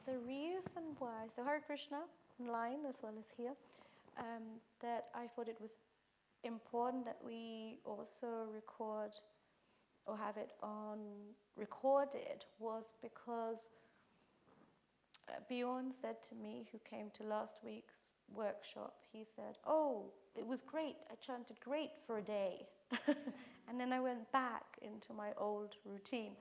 The reason why, so Hare Krishna, online as well as here, that I thought it was important that we also record or have it on recorded was because Bjorn said to me, who came to last week's workshop, he said, "Oh, it was great, I chanted great for a day." And then I went back into my old routine.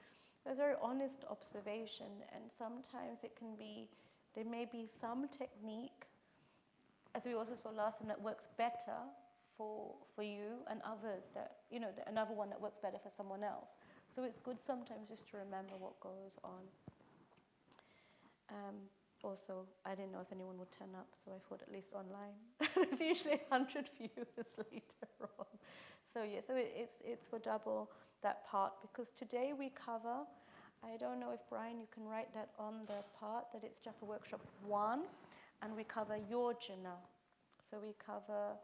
It was a very honest observation, and sometimes it can be, there may be some technique, as we also saw last time, that works better for you, and others that, another one that works better for someone else. So it's good sometimes just to remember what goes on. Also, I didn't know if anyone would turn up, so I thought at least online. There's usually 100 viewers later on. So yeah, so it's for double that part, because today we cover, I don't know if Brian, you can write that on the part, that it's Japa Workshop 1, and we cover Yojana. So we cover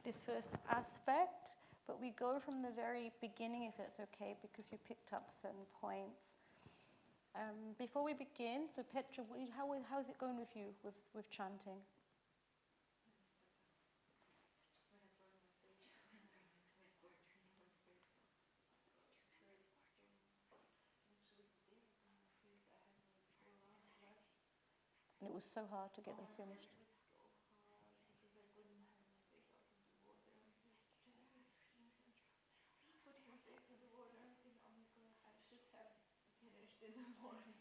this first aspect, but we go from the very beginning, if it's okay, because you picked up certain points. Before we begin, so Petra, how's it going with you with chanting? And it was so hard to get this finished. It was so hard because I couldn't have my face out of the water. I was just putting my face in the water and thinking, oh my God, I should have finished in the morning.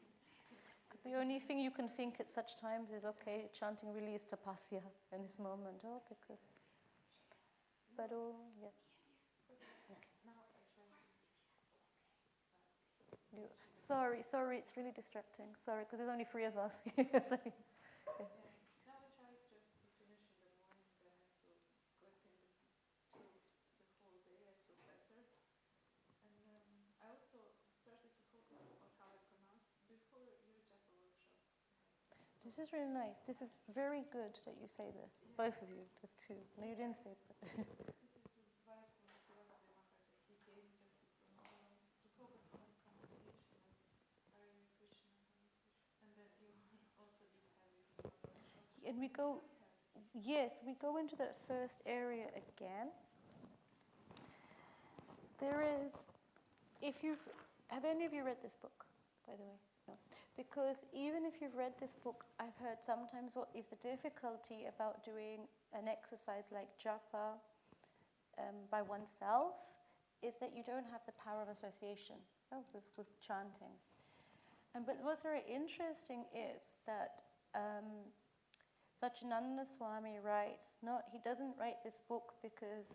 The only thing you can think at such times is, okay, chanting really is tapasya in this moment, because. But yes. Okay. Sorry, it's really distracting. Sorry, because there's only 3 of us. Now I try just to finish in the morning, then I feel good through the whole day. I feel better. And I also started to focus on how I pronounce before your Japa workshop. This is really nice. This is very good that you say this. Yeah. Both of you. There's 2. No, you didn't say it. But this is advice from philosophy Mataji. He gave me just to focus on pronunciation and Hare Krishna, Hare Krishna. And then you also did have it in your workshop. And we go, yes, we go into that first area again. There is, have any of you read this book, by the way? No. Because even if you've read this book, I've heard sometimes what is the difficulty about doing an exercise like Japa by oneself is that you don't have the power of association with chanting. But what's very interesting is that Satchidananda Swami writes, he doesn't write this book because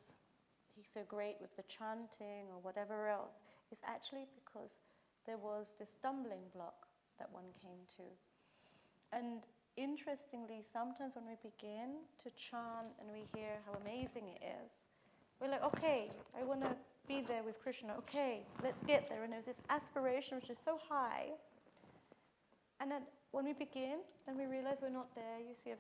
he's so great with the chanting or whatever else. It's actually because there was this stumbling block that one came to. And interestingly, sometimes when we begin to chant and we hear how amazing it is, we're like, okay, I want to be there with Krishna. Okay, let's get there. And there's this aspiration which is so high. And then when we begin and we realize we're not there, you see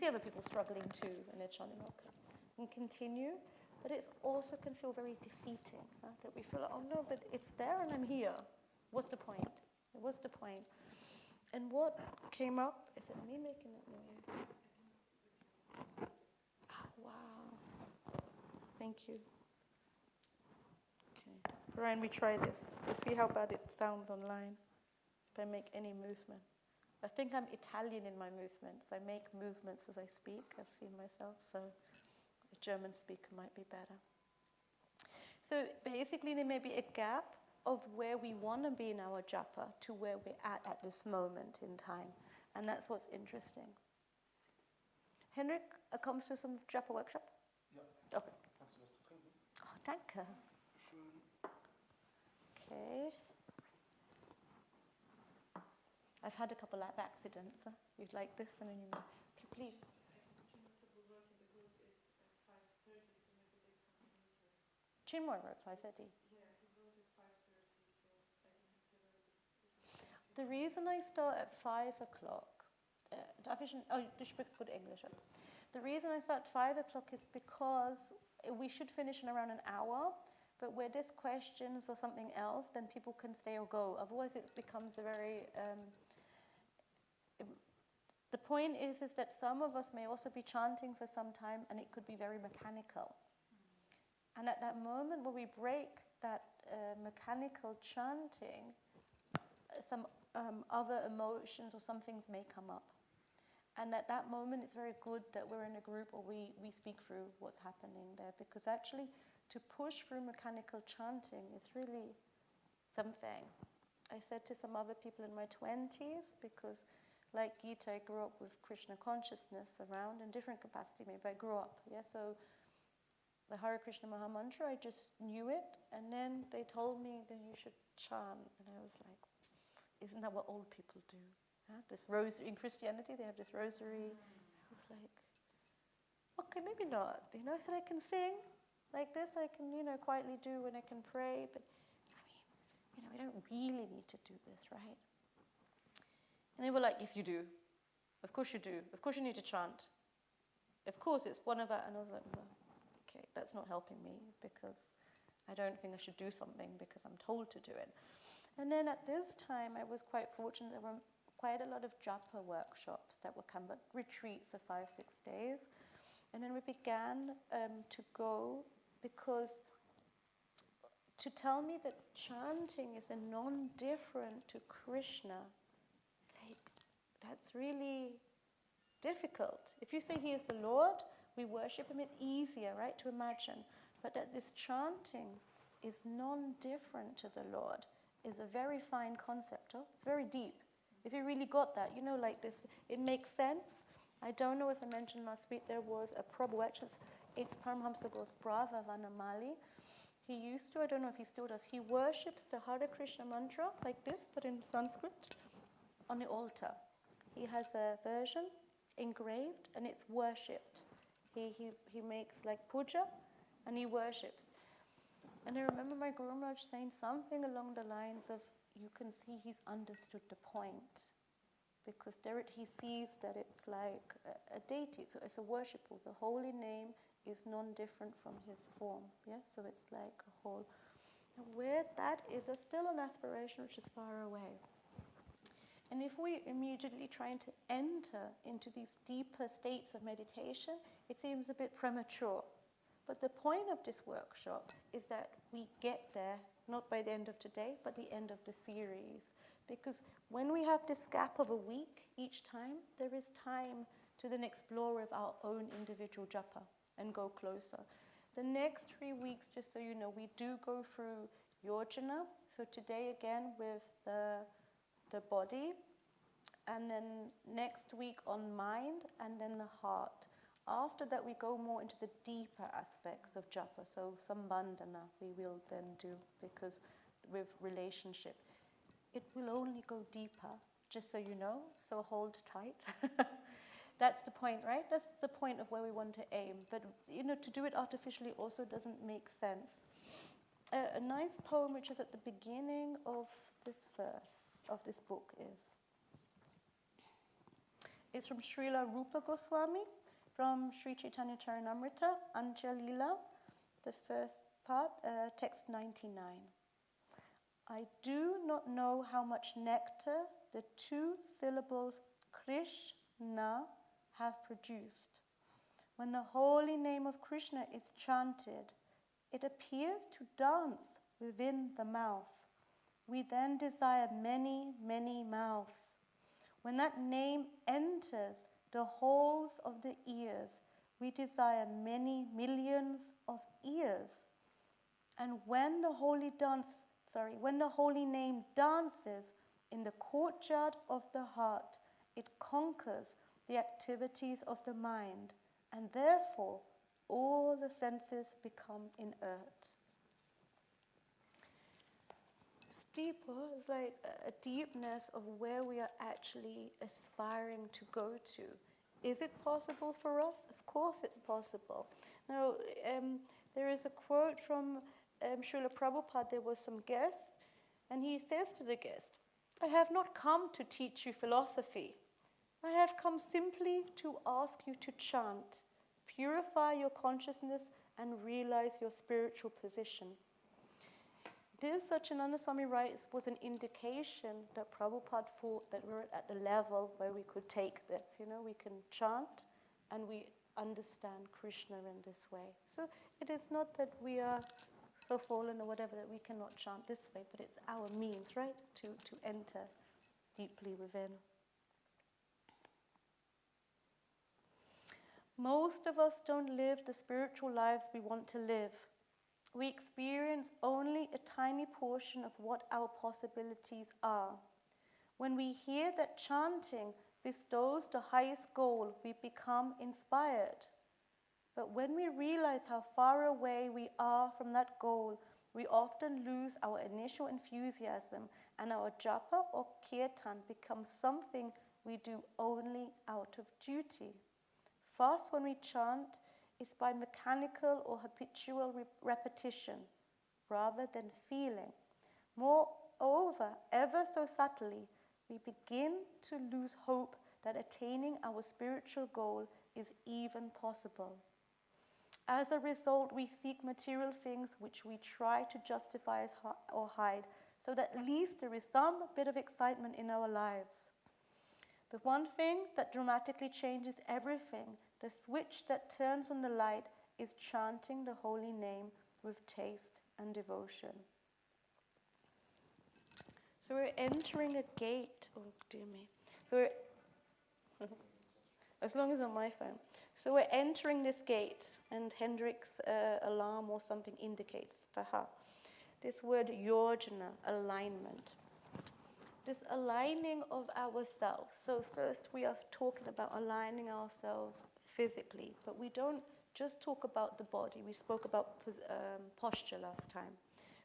other people struggling too, and they're chanting, okay, and continue. But it also can feel very defeating, that we feel like, oh no, but it's there and I'm here. What's the point? What's the point? And what came up, is it me making it noise? Oh, wow. Thank you. Okay. Brian, we try this. We'll see how bad it sounds online if I make any movement. I think I'm Italian in my movements. I make movements as I speak. I've seen myself, so a German speaker might be better. So basically there may be a gap of where we want to be in our japa to where we're at this moment in time. And that's what's interesting. Henrik, kommst du zum Japa workshop? Ja. Okay. Kannst du was zu trinken? Oh, danke. Schön. Okay. I've had a couple of accidents. You'd like this, and then you know. Okay, please. Chinmoy wrote 5:30. Yeah, he wrote at 5:30, so I think it's a little bit. The reason I start at 5 o'clock, du sprichst good English. The reason I start at 5 o'clock is because we should finish in around an hour, But where there's questions or something else, then people can stay or go. Otherwise, it becomes a very... the point is that some of us may also be chanting for some time, and it could be very mechanical. And at that moment where we break that mechanical chanting, some other emotions or some things may come up. And at that moment, it's very good that we're in a group or we speak through what's happening there, because actually to push through mechanical chanting is really something. I said to some other people in my 20s, because like Gita, I grew up with Krishna consciousness around in different capacity, maybe I grew up, yeah, so the Hare Krishna Maha Mantra, I just knew it, and then they told me that you should chant, and I was like, isn't that what old people do? Huh? This rosary, in Christianity, they have this rosary. I was like, okay, maybe not. You know, I said I can sing like this, I can, quietly do, and I can pray, but I mean, we don't really need to do this, right? And they were like, yes, you do. Of course you do. Of course you need to chant. Of course, it's one of our... And I was like, well, okay, that's not helping me, because I don't think I should do something because I'm told to do it. And then at this time, I was quite fortunate. There were quite a lot of Japa workshops that would come, but retreats of 5-6 days. And then we began to go, because to tell me that chanting is a non-different to Krishna, that's really difficult. If you say he is the Lord, we worship him, it's easier, right, to imagine. But that this chanting is non-different to the Lord is a very fine concept. Oh? It's very deep. If you really got that, like this, it makes sense. I don't know if I mentioned last week, there was a Prabhu, actually, it's Paramahamsa Ghosh Brava Vanamali. He used to, I don't know if he still does, he worships the Hare Krishna mantra like this, but in Sanskrit, on the altar. He has a version engraved, and it's worshipped. He makes like puja, and he worships. And I remember my Guru Maharaj saying something along the lines of, you can see he's understood the point, because there he sees that it's like a deity, so it's a worshipful. The holy name is non-different from his form, yeah? So it's like a whole... And where that is, there's still an aspiration which is far away. And if we immediately trying to enter into these deeper states of meditation, it seems a bit premature. But the point of this workshop is that we get there, not by the end of today, but the end of the series. Because when we have this gap of a week each time, there is time to then explore with our own individual japa and go closer. The next 3 weeks, just so you know, we do go through Yojana. So today again with the body, and then next week on mind, and then the heart. After that, we go more into the deeper aspects of japa. So sambandhana we will then do, because with relationship, it will only go deeper, just so you know, so hold tight. That's the point, right? That's the point of where we want to aim. But, to do it artificially also doesn't make sense. A nice poem which is at the beginning of this verse, of this book is from Srila Rupa Goswami, from Sri Chaitanya Charanamrita, Anjalila, the first part, text 99. I do not know how much nectar the 2 syllables Krishna have produced. When the holy name of Krishna is chanted, it appears to dance within the mouth. We then desire many, many mouths. When that name enters the holes of the ears, we desire many millions of ears. And when the holy name dances in the courtyard of the heart, it conquers the activities of the mind, and therefore all the senses become inert. Deeper is like a deepness of where we are actually aspiring to go to. Is it possible for us? Of course it's possible. Now, there is a quote from Srila Prabhupada. There was some guest, and he says to the guest, I have not come to teach you philosophy. I have come simply to ask you to chant, purify your consciousness, and realize your spiritual position. This Satchidananda Swami writes was an indication that Prabhupada thought that we're at the level where we could take this. You know, we can chant and we understand Krishna in this way. So it is not that we are so fallen or whatever that we cannot chant this way, but it's our means, right, to enter deeply within. Most of us don't live the spiritual lives we want to live. We experience only a tiny portion of what our possibilities are. When we hear that chanting bestows the highest goal, we become inspired. But when we realize how far away we are from that goal, we often lose our initial enthusiasm, and our japa or kirtan becomes something we do only out of duty. Thus, when we chant, is by mechanical or habitual repetition, rather than feeling. Moreover, ever so subtly, we begin to lose hope that attaining our spiritual goal is even possible. As a result, we seek material things which we try to justify or hide, so that at least there is some bit of excitement in our lives. The one thing that dramatically changes everything, the switch that turns on the light, is chanting the holy name with taste and devotion. So we're entering a gate. Oh, dear me. So we're as long as on my phone. So we're entering this gate, and Hendrik's alarm or something indicates. Taha. This word yojana, alignment. This aligning of ourselves. So first we are talking about aligning ourselves physically, but we don't just talk about the body. We spoke about posture last time.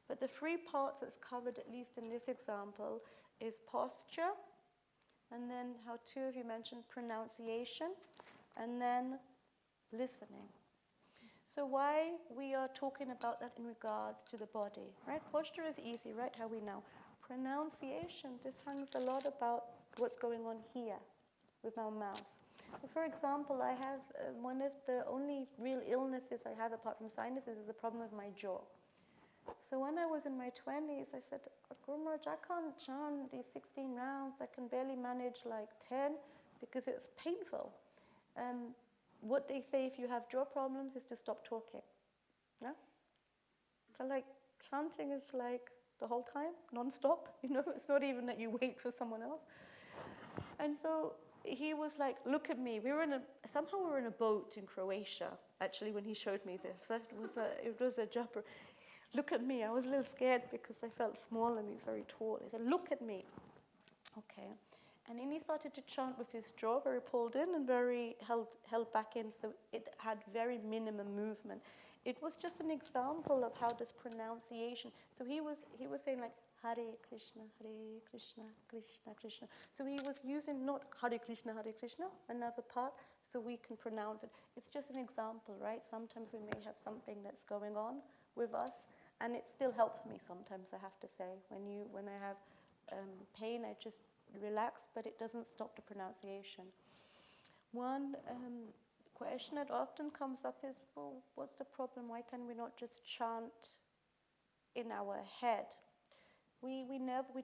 But the three parts that's covered, at least in this example, is posture, and then how two of you mentioned pronunciation, and then listening. So why we are talking about that in regards to the body, right? Posture is easy, right? How we know. Pronunciation, this hangs a lot about what's going on here with our mouth. For example, I have one of the only real illnesses I have apart from sinuses is a problem with my jaw. So when I was in my 20s, I said, Guru Maharaj, I can't chant these 16 rounds. I can barely manage like 10 because it's painful. What they say if you have jaw problems is to stop talking. Yeah? So like chanting is like the whole time, non-stop, you know, it's not even that you wait for someone else. And so he was like, look at me. Somehow we were in a boat in Croatia, actually, when he showed me this. It was a Japa. Look at me. I was a little scared because I felt small and he's very tall. He said, look at me. Okay. And then he started to chant with his jaw, very pulled in and very held back in, so it had very minimum movement. It was just an example of how this pronunciation. So he was saying like Hare Krishna, Krishna Krishna. So he was using not Hare Krishna, another part, so we can pronounce it. It's just an example, right? Sometimes we may have something that's going on with us, and it still helps me sometimes, I have to say. When I have pain, I just relax, but it doesn't stop the pronunciation. One question that often comes up is, well, what's the problem? Why can we not just chant in our head? We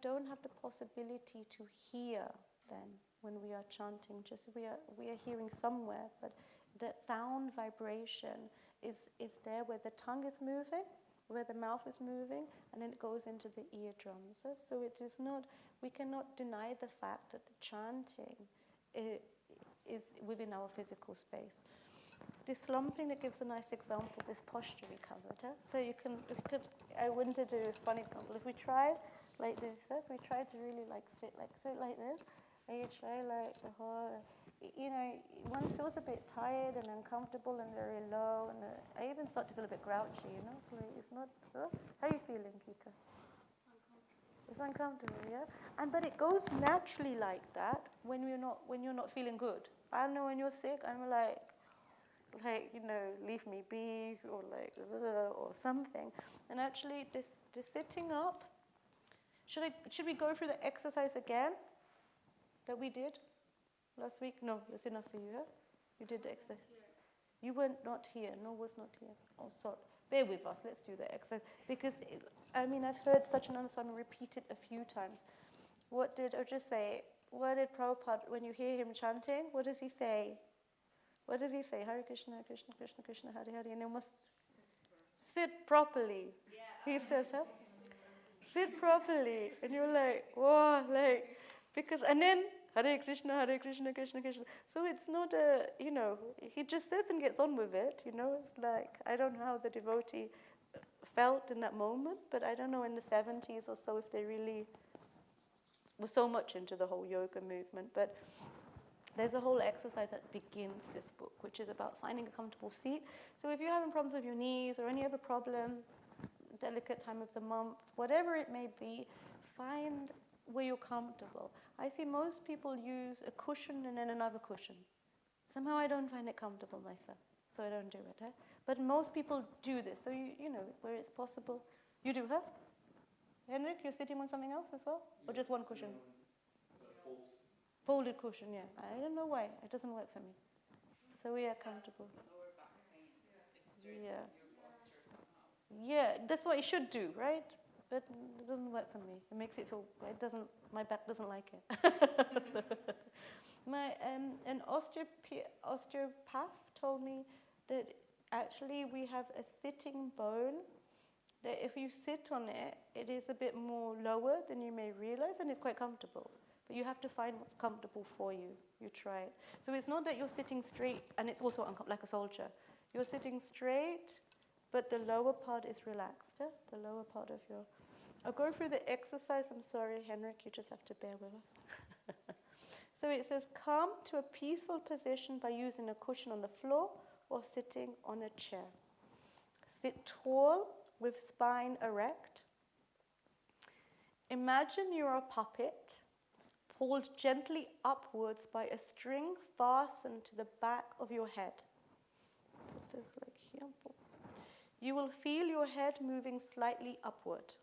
don't have the possibility to hear then when we are chanting. Just we are hearing somewhere, but that sound vibration is there where the tongue is moving, where the mouth is moving, and then it goes into the eardrums. So it is not. We cannot deny the fact that the chanting is within our physical space. This slumping, that gives a nice example, this posture we covered. So I wanted to do a fun example. If we try like this, we try to really like sit like this, and you try like the whole, one feels a bit tired and uncomfortable and very low, and I even start to feel a bit grouchy, So it's not, how are you feeling, Gita? It's uncomfortable, yeah? But it goes naturally like that when you're not feeling good. I know when you're sick, I'm like, leave me be, or or something. And actually, this sitting up, should we go through the exercise again that we did last week? No, that's enough for you, huh? You did the exercise. You were not here. No, was not here. Oh, bear with us, let's do the exercise. Because, I've heard Satchidananda Swami repeat it a few times. What did Ojja say? What did Prabhupada, when you hear him chanting, what does he say? What does he say? Hare Krishna, Krishna Krishna, Krishna Hare Hare. And you must sit properly. He says, huh? Sit properly. And you're like, whoa, because, and then Hare Krishna, Krishna Krishna. So it's not he just says and gets on with it, It's like, I don't know how the devotee felt in that moment, but I don't know in the 70s or so if they really were so much into the whole yoga movement. But there's a whole exercise that begins this book, which is about finding a comfortable seat. So if you're having problems with your knees or any other problem, delicate time of the month, whatever it may be, find where you're comfortable. I see most people use a cushion and then another cushion. Somehow I don't find it comfortable myself, so I don't do it. Huh? But most people do this, so where it's possible. You do, huh? Henrik, you're sitting on something else as well? Or just one cushion? Folded cushion, yeah. I don't know why. It doesn't work for me. So we are comfortable. Lower back pain. It straightens Yeah. your posture somehow. Yeah, that's what it should do, right? But it doesn't work for me. It makes it feel, my back doesn't like it. An osteopath told me that actually we have a sitting bone, that if you sit on it, it is a bit more lower than you may realize, and it's quite comfortable. But you have to find what's comfortable for you. You try it. So it's not that you're sitting straight, and it's also like a soldier. You're sitting straight, but the lower part is relaxed. The lower part of your... I'll go through the exercise. I'm sorry, Henrik, you just have to bear with us. So it says, come to a peaceful position by using a cushion on the floor or sitting on a chair. Sit tall with spine erect. Imagine you're a puppet pulled gently upwards by a string fastened to the back of your head. So like here. You will feel your head moving slightly upward.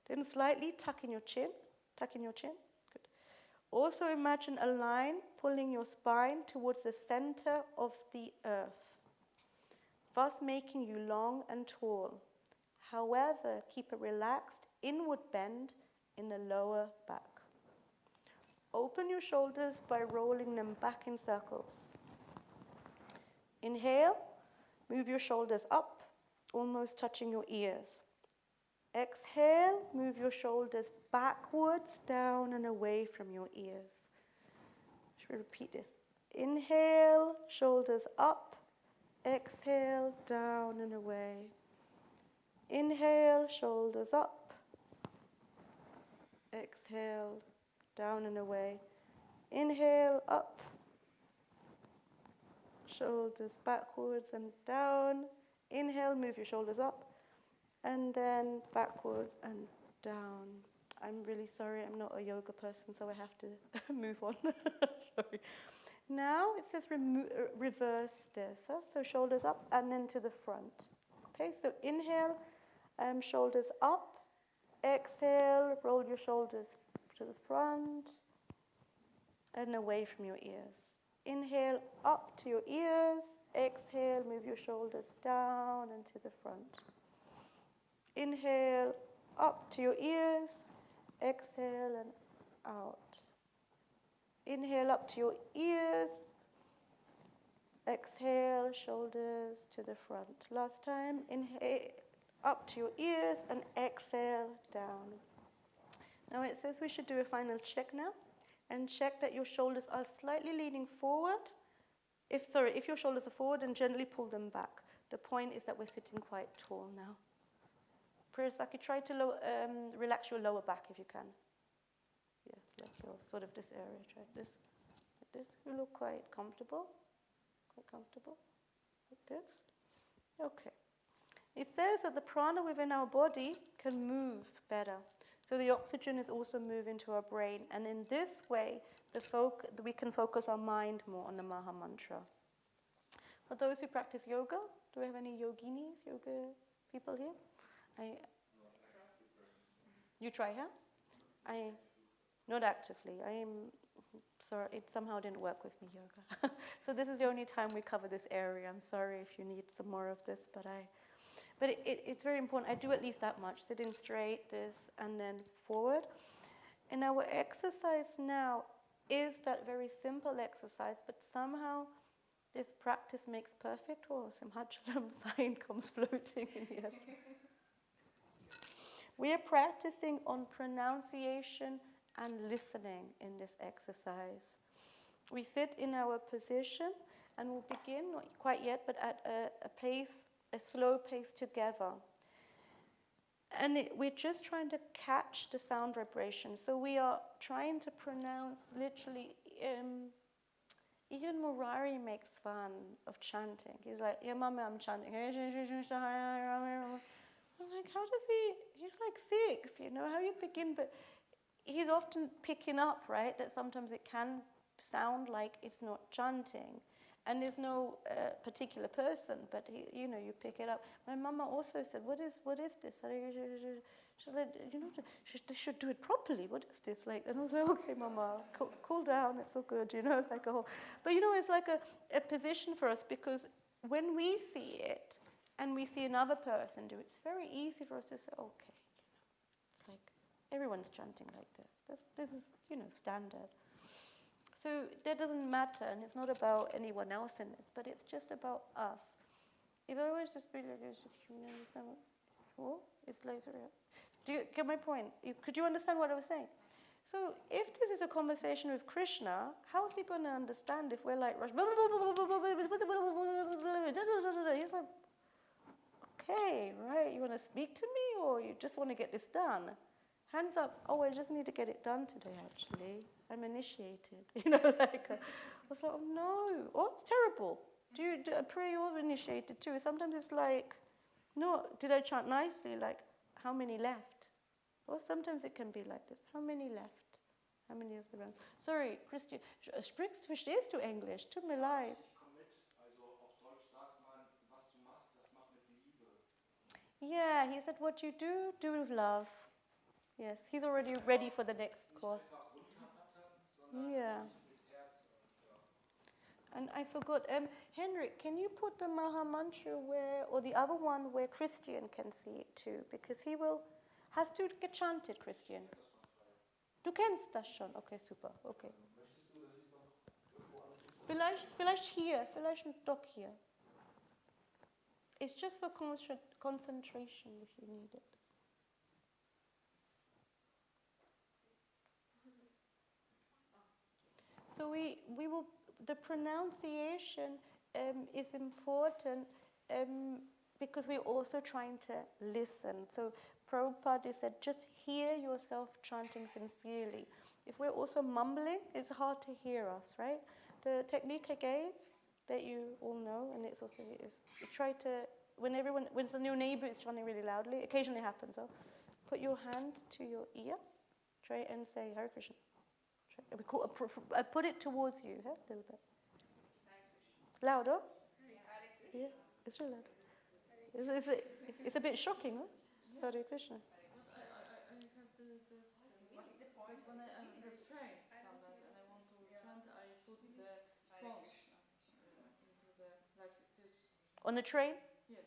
Then slightly tuck in your chin. Tuck in your chin. Good. Also imagine a line pulling your spine towards the center of the earth, thus making you long and tall. However, keep a relaxed inward bend in the lower back. Open your shoulders by rolling them back in circles. Inhale, move your shoulders up, almost touching your ears. Exhale, move your shoulders backwards, down and away from your ears. Should we repeat this? Inhale, shoulders up. Exhale, down and away. Inhale, shoulders up. Exhale, down and away. Inhale, up. Shoulders backwards and down. Inhale, move your shoulders up. And then backwards and down. I'm really sorry, I'm not a yoga person, so I have to move on. Sorry. Now it says reverse this. So shoulders up and then to the front. Okay, so inhale, shoulders up. Exhale, roll your shoulders to the front and away from your ears. Inhale, up to your ears. Exhale, move your shoulders down and to the front. Inhale, up to your ears. Exhale and out. Inhale, up to your ears. Exhale, shoulders to the front. Last time, inhale, up to your ears and exhale, down. Now it says we should do a final check now and check that your shoulders are slightly leaning forward. If your shoulders are forward, then gently pull them back. The point is that we're sitting quite tall now. Priyasaki, try to relax your lower back if you can. Yeah, like your sort of this area. Try this, like this. You look quite comfortable. Quite comfortable, like this. Okay. It says that the prana within our body can move better. So the oxygen is also moving to our brain. And in this way, we can focus our mind more on the Maha Mantra. For those who practice yoga, do we have any yoginis, yoga people here? You try, huh? Not actively. Sorry, it somehow didn't work with me, yoga. So this is the only time we cover this area. I'm sorry if you need some more of this, but But it's very important. I do at least that much, sitting straight, this, and then forward. And our exercise now is that very simple exercise, but somehow this practice makes perfect. Oh, Simhachalam sign comes floating in here. We are practicing on pronunciation and listening in this exercise. We sit in our position and we'll begin, not quite yet, but at a pace, a slow pace together. And we're just trying to catch the sound vibration. So we are trying to pronounce literally, even Murari makes fun of chanting. He's like, yeah, mama, I'm chanting. I'm like, how does he, he's like 6, you know, how you begin? But he's often picking up, right, that sometimes it can sound like it's not chanting. And there's no particular person, but you know, you pick it up. My mama also said, "What is this?" She's like, "You know, they should do it properly. What is this?" Like, and I was like, "Okay, mama, cool down. It's all good, you know." Like a whole, but you know, it's like a position for us because when we see it and we see another person do it, it's very easy for us to say, "Okay, you know, it's like everyone's chanting like this. This is, you know, standard." So that doesn't matter, and it's not about anyone else in this, but it's just about us. If I was to speak like this, you understand what? It's later. Do you get my point? Could you understand what I was saying? So if this is a conversation with Krishna, how is he going to understand if we're like, he's like, okay, right, you want to speak to me or you just want to get this done? Hands up. Oh, I just need to get it done today, actually. I'm initiated. You know, like, I was like, oh, no. Oh, it's terrible. I pray you're initiated, too. Sometimes it's like, no, did I chant nicely? Like, how many left? Or sometimes it can be like this. How many left? How many of the rounds? Sorry, Christian. Verstehst du Englisch? Tut mir leid. Yeah, he said, what you do, do with love. Yes, he's already ready for the next course. Yeah. And I forgot, Henrik, can you put the Maha Mantra where, or the other one where Christian can see it too? Because he will, hast du gechantet, Christian? Du kennst das schon? Okay, super, okay. Vielleicht hier, vielleicht doch hier. It's just for concentration if you need it. So we will, the pronunciation is important because we're also trying to listen. So Prabhupada said, just hear yourself chanting sincerely. If we're also mumbling, it's hard to hear us, right? The technique I gave that you all know, and it's also is you try to when the new neighbor is chanting really loudly, occasionally happens. So put your hand to your ear, try and say Hare Krishna. I put it towards you, a little bit. Louder? Yeah, it's really loud. It's a bit shocking, huh? Hare Krishna. But I have this. What's the point? When I'm on the train sometimes and I want to chant, I put the phones into the like this. On the train? Yes,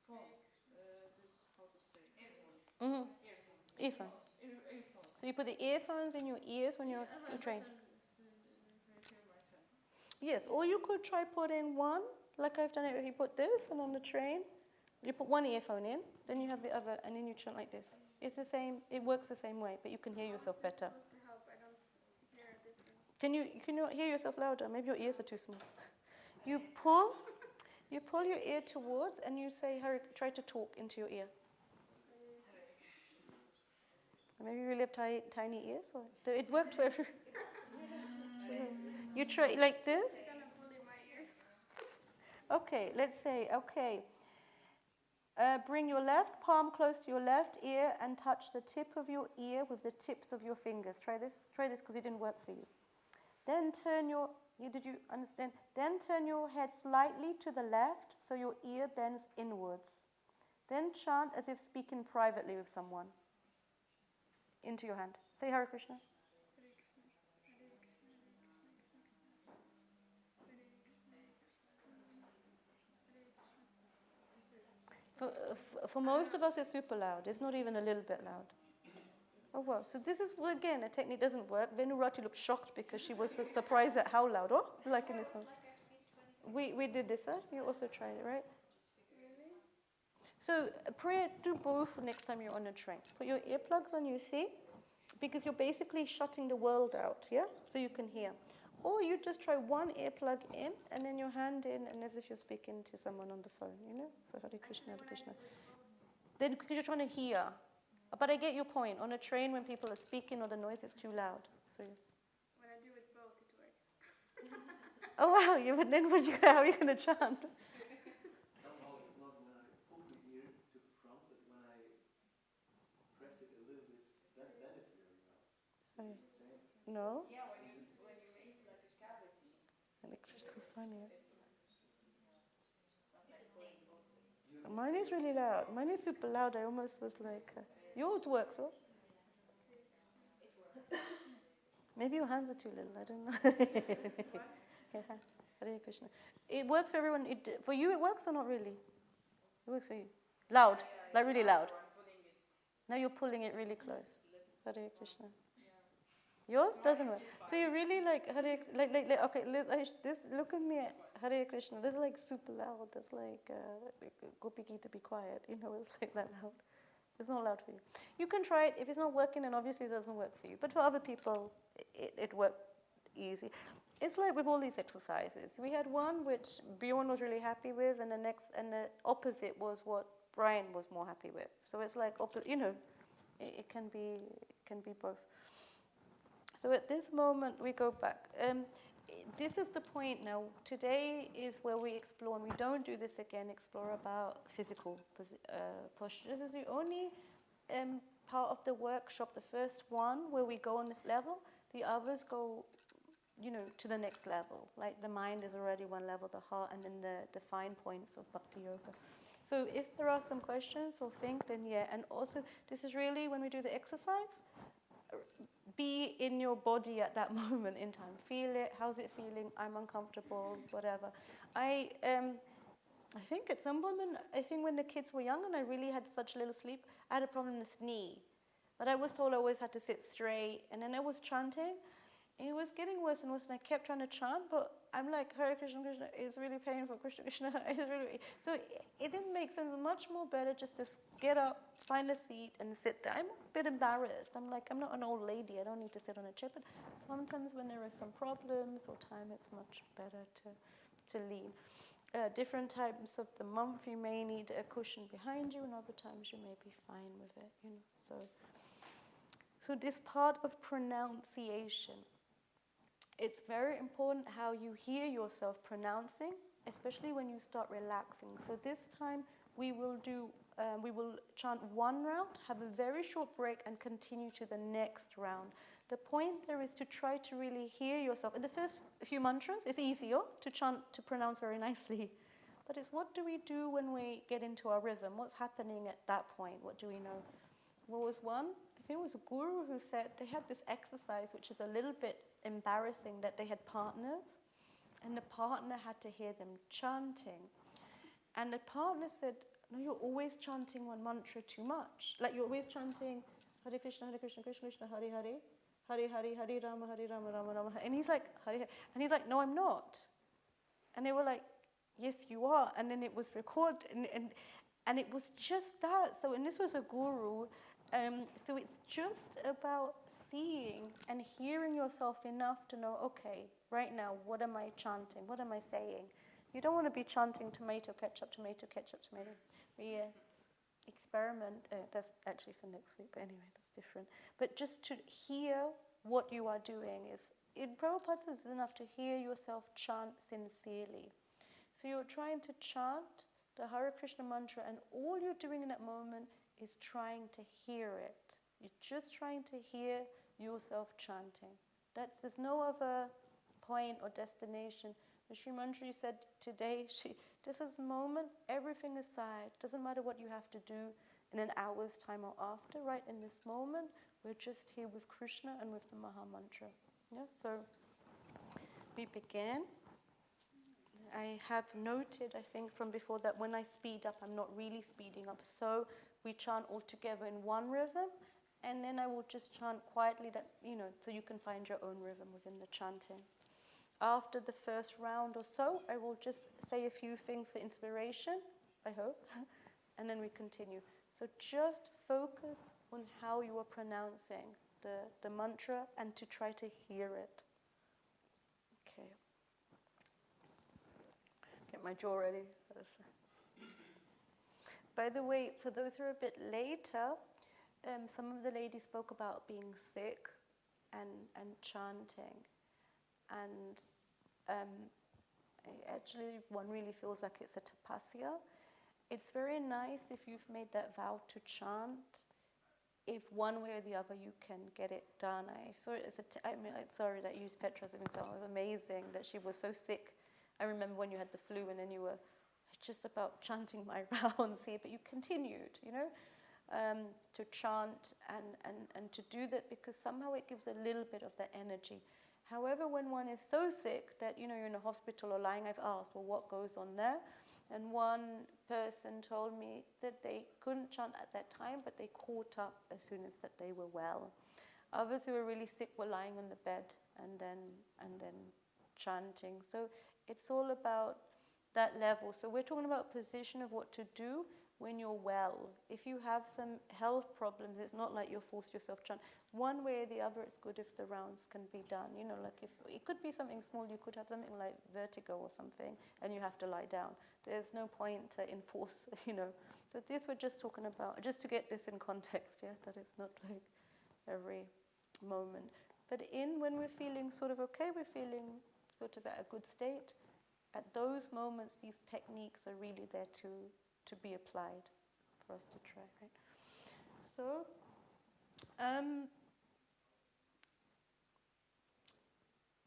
phone. This how to say? Mm-hmm. Earphones. Earphones. So you put the earphones in your ears when you're on the train. Yes, or you could try putting one, like I've done it. You put this, and on the train, you put one earphone in, then you have the other, and then you chant like this. It's the same. It works the same way, but you can hear yourself better. Can you not hear yourself louder? Maybe your ears are too small. You pull your ear towards, and you say, try to talk into your ear. Maybe you really have tiny ears. Or it worked for everyone. You try like this. Okay, let's say, bring your left palm close to your left ear and touch the tip of your ear with the tips of your fingers. Try this because it didn't work for you. Then did you understand? Then turn your head slightly to the left so your ear bends inwards. Then chant as if speaking privately with someone. Into your hand. Say Hare Krishna. For most of us, it's super loud. It's not even a little bit loud. Oh, wow. So this is, again, a technique doesn't work. Venurati looked shocked because she was surprised at how loud. Oh, like in this one. We did this, huh? You also tried it, right? So pray, do both next time you're on a train. Put your earplugs on, you see? Because you're basically shutting the world out, yeah? So you can hear. Or you just try one earplug in, and then your hand in, and as if you're speaking to someone on the phone, you know? So Hare Krishna, Hare Krishna. Then, because you're trying to hear. But I get your point. On a train, when people are speaking or the noise is too loud. So. When I do it both, it works. Oh wow! Yeah, but then how are you going to chant? Somehow it's not when I pull the ear to the front, but when I press it a little bit, then it's very loud. Is it the same? No. Yeah, when you make like a cavity. And it's just so funny. It's Mine is really loud. Mine is super loud. I almost was like, yours works, oh? it works. Maybe your hands are too little. I don't know. Yeah. Hare Krishna. It works for everyone. For you, it works or not really? It works for you. Loud, like really loud. Now you're pulling it really close. Hare Krishna. Yours doesn't work. So you really like Hare, like okay. This look at me, Hare Krishna. This is like super loud. It's like Gopi Gita, be quiet. You know, it's like that loud. It's not loud for you. You can try it. If it's not working, then obviously it doesn't work for you. But for other people, it worked easy. It's like with all these exercises. We had one which Bjorn was really happy with, and the opposite was what Brian was more happy with. So it's like you know, it can be both. So at this moment, we go back. This is the point now. Today is where we explore, and we don't do this again, explore about physical posture. This is the only part of the workshop, the first one, where we go on this level. The others go, you know, to the next level. Like the mind is already one level, the heart, and then the fine points of Bhakti Yoga. So if there are some questions or think, then yeah. And also, this is really, when we do the exercise, be in your body at that moment in time. Feel it. How's it feeling? I'm uncomfortable. Whatever. I think at some point, when the kids were young and I really had such little sleep, I had a problem with this knee. But I was told I always had to sit straight. And then I was chanting. And it was getting worse and worse. And I kept trying to chant. But I'm like, Hare Krishna, Krishna, it's really painful. Krishna, Krishna, it's really... So it didn't make sense. Much more better just to get up, find a seat, and sit there. I'm a bit embarrassed. I'm like, I'm not an old lady. I don't need to sit on a chair. But sometimes when there are some problems or time, it's much better to lean. Different times of the month, you may need a cushion behind you, and other times you may be fine with it. You know, so this part of pronunciation. It's very important how you hear yourself pronouncing, especially when you start relaxing. So this time we will chant one round, have a very short break, and continue to the next round. The point there is to try to really hear yourself. In the first few mantras, it's easier to chant, to pronounce very nicely. But it's what do we do when we get into our rhythm? What's happening at that point? What do we know? What was one? I think it was a guru who said they had this exercise which is a little bit embarrassing, that they had partners and the partner had to hear them chanting. And the partner said, no, you're always chanting one mantra too much. Like you're always chanting Hare Krishna, Krishna Krishna, Hare Hare, Hare Hare, Hare Rama, Rama Rama. And he's like, Hare Hare. And he's like, no, I'm not. And they were like, yes, you are. And then it was recorded. And it was just that. So, and this was a guru. So it's just about seeing and hearing yourself enough to know, okay, right now, what am I chanting? What am I saying? You don't want to be chanting tomato ketchup, tomato ketchup, tomato. We experiment. That's actually for next week, but anyway, that's different. But just to hear what you are doing is, in Prabhupada, it's enough to hear yourself chant sincerely. So you're trying to chant the Hare Krishna mantra, and all you're doing in that moment is trying to hear it. You're just trying to hear yourself chanting. There's no other point or destination. The Sri Manjari said today, this is the moment, everything aside. Doesn't matter what you have to do in an hour's time or after, right? In this moment, we're just here with Krishna and with the Maha Mantra. Yeah, so we begin. I have noted, I think, from before that when I speed up, I'm not really speeding up. So we chant all together in one rhythm, and then I will just chant quietly that, so you can find your own rhythm within the chanting. After the first round or so, I will just say a few things for inspiration, I hope, and then we continue. So just focus on how you are pronouncing the mantra and to try to hear it. Okay. Get my jaw ready. By the way, for those who are a bit later, some of the ladies spoke about being sick and chanting. And actually, one really feels like it's a tapasya. It's very nice if you've made that vow to chant, if one way or the other you can get it done. I saw it as sorry that you used Petra as an example. It was amazing that she was so sick. I remember when you had the flu and then you were just about chanting my rounds here, but you continued, to chant and to do that because somehow it gives a little bit of that energy. However, when one is so sick that, you're in a hospital or lying, I've asked, well, what goes on there? And one person told me that they couldn't chant at that time, but they caught up as soon as that they were well. Others who were really sick were lying on the bed and then chanting. So it's all about that level. So we're talking about position of what to do when you're well. If you have some health problems, it's not like you'll force yourself to chant. One way or the other, it's good if the rounds can be done. Like if it could be something small, you could have something like vertigo or something, and you have to lie down. There's no point to enforce, So this we're just talking about, just to get this in context, that it's not like every moment. But when we're feeling sort of okay, we're feeling sort of at a good state, at those moments, these techniques are really there to be applied for us to try, right? So,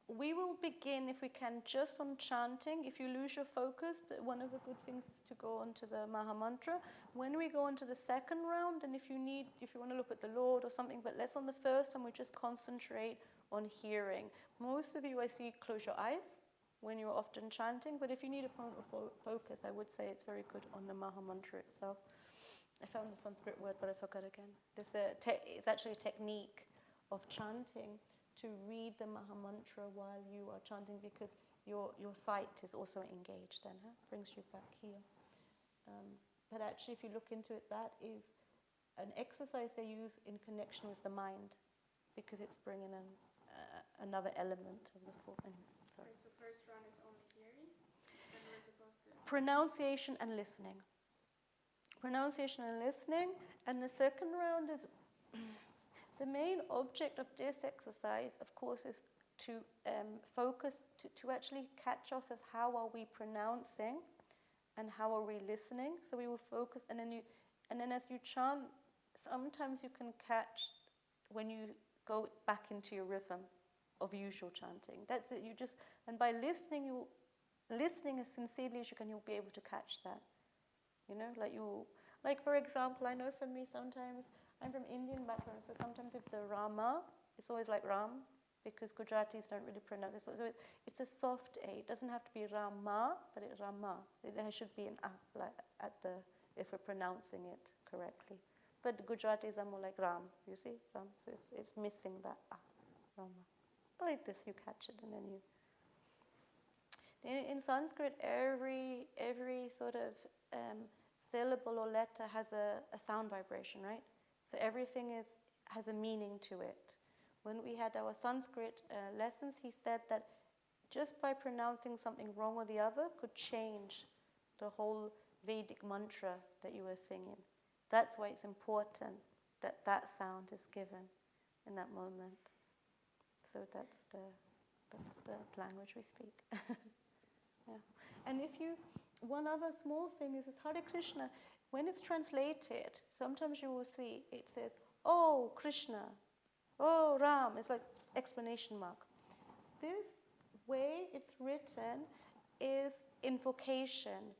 we will begin, if we can, just on chanting. If you lose your focus, one of the good things is to go on to the Maha Mantra. When we go on to the second round, and if you want to look at the Lord or something, but let's on the first time, we just concentrate on hearing. Most of you, I see, close your eyes when you're often chanting, but if you need a point of focus, I would say it's very good on the Maha Mantra itself. I found a Sanskrit word, but I forgot again. It's actually a technique of chanting to read the Maha Mantra while you are chanting because your sight is also engaged then, brings you back here. But actually, if you look into it, that is an exercise they use in connection with the mind because it's bringing in another element of the form. Okay, so first round is only hearing, and we're supposed to... Pronunciation and listening. Pronunciation and listening, and the second round is... The main object of this exercise, of course, is to focus, to actually catch us as how are we pronouncing and how are we listening. So we will focus, and then as you chant, sometimes you can catch when you go back into your rhythm of usual chanting. That's it. And by listening, listening as sincerely as you can, you'll be able to catch that. Like for example, I know for me sometimes, I'm from Indian background, so sometimes if the Rama, it's always like Ram, because Gujaratis don't really pronounce it. So it's a soft A. It doesn't have to be Rama, but it's Rama. There should be an A, like if we're pronouncing it correctly. But Gujaratis are more like Ram, you see? Ram, so it's missing that A, Rama. Like this, you catch it, and then you... In Sanskrit, every sort of syllable or letter has a sound vibration, right? So everything has a meaning to it. When we had our Sanskrit lessons, he said that just by pronouncing something wrong or the other could change the whole Vedic mantra that you were singing. That's why it's important that that sound is given in that moment. So that's the language we speak. Yeah. And one other small thing is Hare Krishna. When it's translated, sometimes you will see it says, "Oh Krishna," "Oh Ram." It's like exclamation mark. This way it's written is invocation,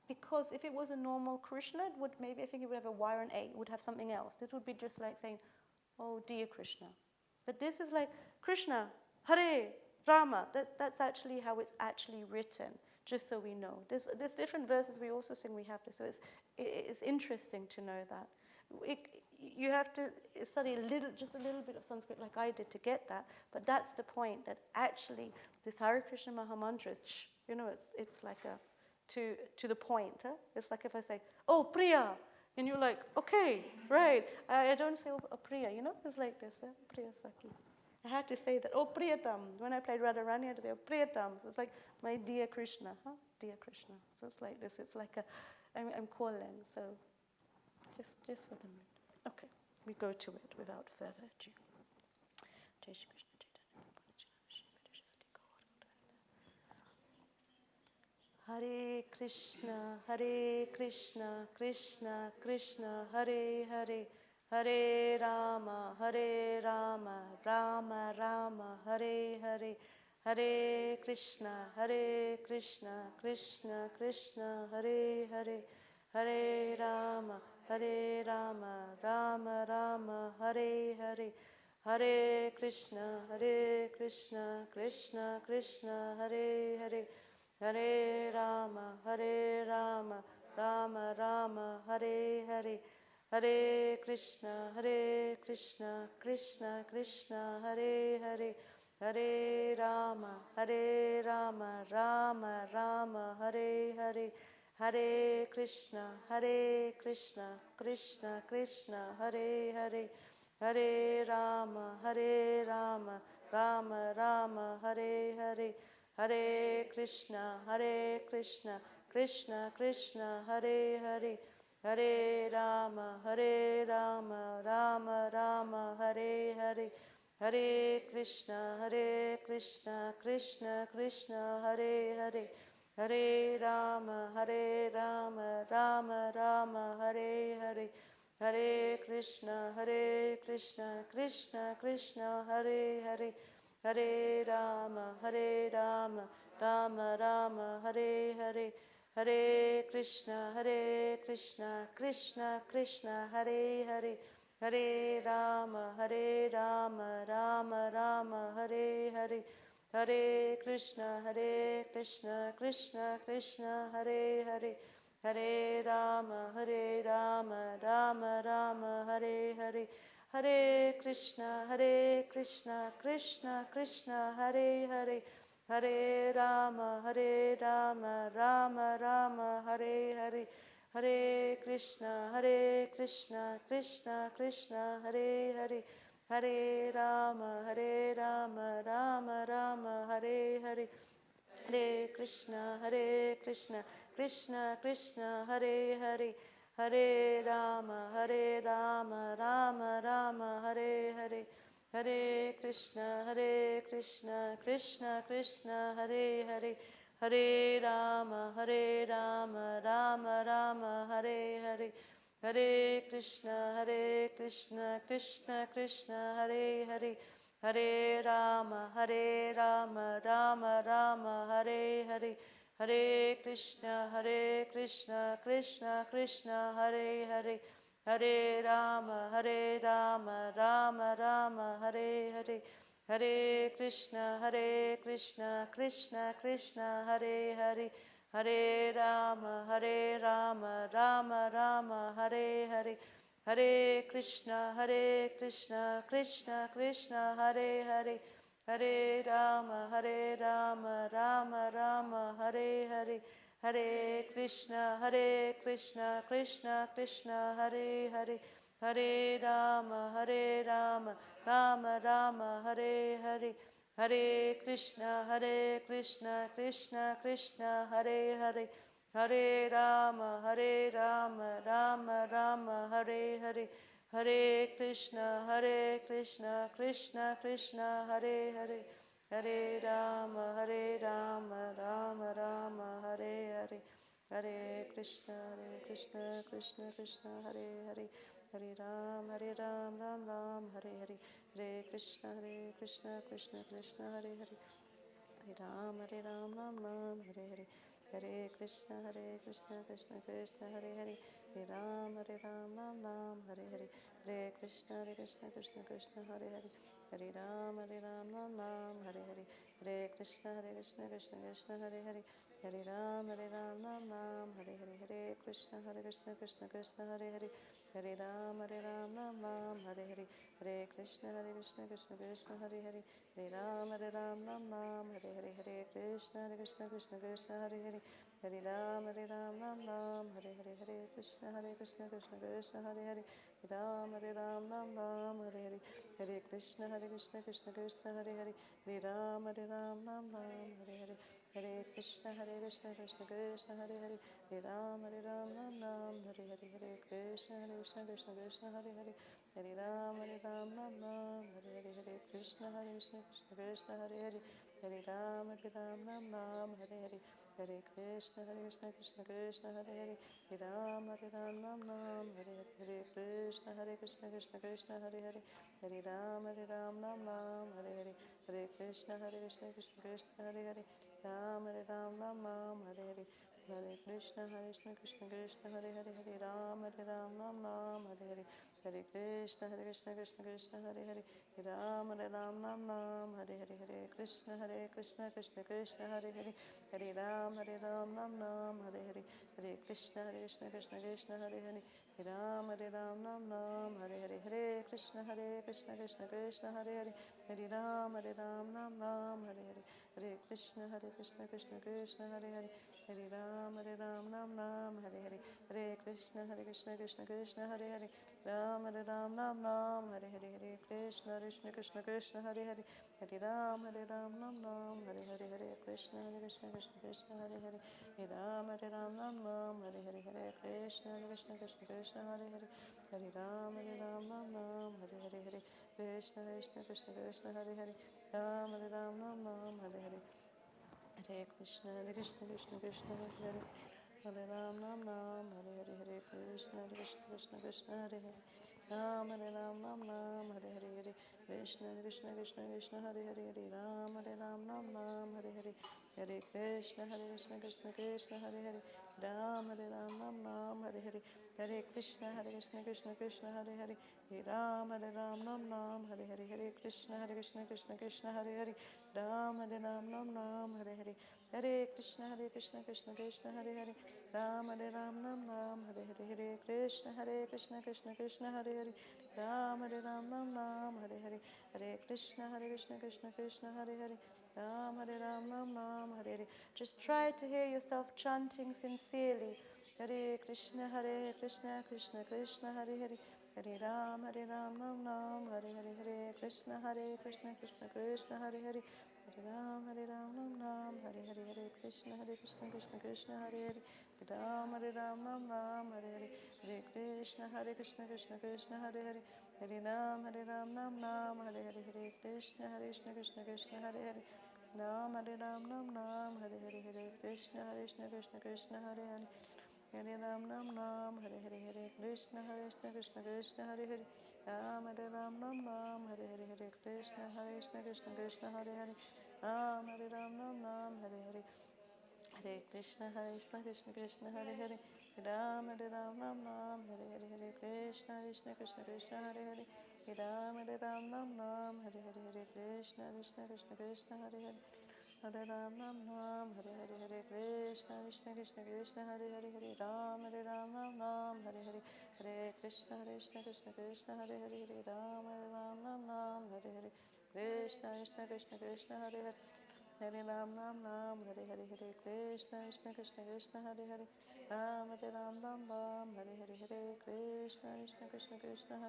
because if it was a normal Krishna, it would I think it would have a Y or an A. It would have something else. It would be just like saying, "Oh dear Krishna." But this is like Krishna, Hare, Rama. That's actually how it's actually written, just so we know. There's different verses we also sing, we have this. So it's interesting to know that. You have to study just a little bit of Sanskrit like I did to get that, but that's the point, that actually this Hare Krishna Maha Mantra is, it's like to the point. Huh? It's like if I say, oh, Priya, and you're like, okay, right. I don't say, oh, Priya, it's like this, Priya Saki. I had to say that, oh, Priyatam. When I played Radharani, I had to say, oh, Priyatam. So it's like, my dear Krishna, dear Krishna. So it's like this, it's like I'm calling, so just for the mood. Okay, we go to it without further ado. Jai Shri Krishna Chaitanya. Hare Krishna, Krishna Krishna, Hare Hare, Hare Rama, Rama Rama, Hare Hare, Hare Krishna, Krishna Krishna, Hare Hare, Hare Rama, Rama Rama, Hare Hare, Hare Krishna, Krishna Krishna, Hare Hare, Hare Rama, Rama Rama, Hare Hare, Hare Krishna, Krishna Krishna, Hare Hare, Hare Rama, Rama Rama, Hare Hare, Hare Krishna, Krishna Krishna, Hare Hare, Hare Rama, Rama Rama, Hare Hare, Hare Krishna, Krishna Krishna, Hare Hare, Hare Rama, Rama Rama, Hare Hare, Hare Krishna, Krishna Krishna, Hare Hare, Hare Rama, Rama Rama, Hare Hare, Hare Krishna, Krishna Krishna, Hare Hare, Hare Rama, Rama Rama, Hare Hare, Hare Krishna, Krishna Krishna, Hare Hare, Hare Rama, Rama Rama, Hare Hare, Hare Krishna, Krishna Krishna, Hare Hare, Hare Rama, Rama Rama, Hare Hare, Hare Krishna, Krishna Krishna, Hare Hare, Hare Rama, Rama Rama, Hare Hare, Hare Krishna, Krishna Krishna, Hare Hare, Hare Rama, Rama Rama, Hare Hare, Hare Krishna, Krishna Krishna, Hare Hare, Hare Rama, Rama Rama, Hare Hare, Hare Krishna, Krishna Krishna, Hare Hare, Hare Rama, Rama Rama, Hare Hare, Hare Krishna, Krishna Krishna, Hare Hare, Hare Rama, Rama Rama, Hare Hare, Hare Krishna, Krishna Krishna, Hare Hare, Hare Rama, Rama Rama, Hare Hare, Hare Krishna, Krishna Krishna, Hare Hare, Hare Rama, Rama Rama, Hare Hare, Hare Krishna, Krishna Krishna, Hare Hare, Hare Rama, Rama Rama, Hare Hare, Hare Krishna, Krishna Krishna, Hare Hare, Hare Rama, Rama Rama, Hare Hare, Hare Krishna, Krishna Krishna, Hare Hare, Hare Rama, Rama Rama, Hare Hare, Hare Krishna, Krishna Krishna, Hare Hare, Hare Rama, Rama Rama, Hare Hare, Hare Krishna, Krishna Krishna, Hare Hare, Hare Ram, Ram Ram, Hare Hare, Hare Krishna, Krishna Krishna, Hare Hare, Hare Ram, Ram Ram, Hare Hare, Hare Krishna, Krishna Krishna, Hare Hare, Hare Ram, Ram Ram, Hare Hare, Hare Krishna Krishna Krishna Hare Hare, Hare Ram Ram Ram, Hare Hare, Hare Krishna Krishna Krishna Hare Hare, Hare Ram Ram Ram, Hare Hare, Hare Krishna Krishna Krishna Hare Hare, Hare Ram Ram Ram, Hare Hare, Hare Krishna Krishna Krishna Hare Hare, Hare Ram Ram Ram, Hare Hare, Hare Krishna Krishna Krishna Hare Hare, Hare Ram Ram Ram, Hare Hare, Hare Krishna Krishna Krishna Hare Hare, Ram Ram Ram, Hare Hare, Hare Krishna Krishna Krishna Hare Hare, Hare Ram Ram Ram, Hare Hare, Hare Krishna Krishna Krishna Hare Hare, Hare Ram Ram, Hare Hare, Hare Krishna Krishna Hare Hare, Hare Ram Ram, Hare Hare, Hare Krishna Krishna Hare Hare, Hare Ram Ram, Hare Hare, Hare Krishna Krishna Hare Hare, Hare Ram Ram, Hare Hare, Hare Krishna Krishna Hare Hare, Hare Ram Ram, Hare Hare, Hare Krishna Krishna Hare Hare, Ram Ram, Hare Hare, Hare Krishna Krishna Hare Hare, Hare Ram Ram, Hare Hare, Hare Krishna Krishna Hare Hare, Hare Ram Ram, Hare Hare, Hare Krishna Krishna Hare Hare, Hare Ram Ram, Hare Hare, Hare Krishna Krishna Hare Hare, Hare Ram Ram, Hare Hare, Hare Krishna Krishna Hare Hare, Hare Ram Ram, Hare Hare, Hare Krishna Krishna Hare Hare, Hare Ram Ram, Hare Hare, Hare Krishna Krishna Hare Hare, Ram Ram, Hare Hare, Hare Krishna Krishna Hare Hare, Hare Ram Ram, Hare Hare, Hare Krishna Krishna Hare Hare, Hare Ram Ram, Hare Hare, Hare Krishna Krishna Hare Hare, Hare Ram Ram, Hare Hare, Hare Krishna Krishna Hare Hare, Ram Ram, Hare Hare, Hare Krishna Krishna Hare Hare, Hare Ram Ram, Hare Hare, Hare Krishna Krishna Hare Hare, Ram Ram, Hare Hare, Hare Krishna Krishna Hare Hare, Hare Ram Ram, Hare Hare, Hare Krishna Krishna Hare Hare, Ram Ram, Hare Hare, Hare Krishna Krishna Hare Hare, Hare Ram Ram, Hare Hare, Hare Krishna Krishna Hare Hare, Ram Ram, Hare Hare, Hare Krishna Krishna Hare Hare, Ram Ram, Hare Hare, Hare Krishna Krishna Hare Hare, Ram Ram, Hare Hare, Hare Krishna Krishna Hare Hare, Ram Ram, Hare Hare. Just try to hear yourself chanting sincerely. Hare Krishna Krishna Krishna Hare Hare, Hare Ram Ram, Hare Hare, Hare Krishna Krishna Krishna Hare Hare, Hare Ram Ram, Hare Hare, Hare Krishna Krishna Hare Hare, Hare Ram Ram, Hare Hare, Hare Krishna Krishna Hare Hare, Hare Ram Ram, Hare Hare, Hare Krishna Krishna Hare Hare, Ram Ram, Hare Hare, Hare Krishna Krishna Hare Hare, Hare Ram, Hare Hare, Hare Krishna Krishna Hare Hare, Ram Ram, Hare Hare, Hare Krishna Krishna Hare Hare, Ram Ram, Hare Hare, Hare Krishna Krishna Hare Hare, Ram Ram, Hare Hare, Hare Krishna Krishna Hare Hare, Ram Ram, Hare Hare, Hare Krishna Krishna Hare Hare, Hare Ram Ram, Hare Hare, Hare Krishna Krishna Hare Hare, Hare Ram Ram, Hare Hare, Hare Krishna Krishna Hare Hare, Hare Ram Ram, Hare Hare, Krishna Krishna Hare Hare, Hare Ram Ram, Hare Hare, Hare Krishna Krishna Hare Hare, Ram Ram, Hare Hare, Hare Krishna Krishna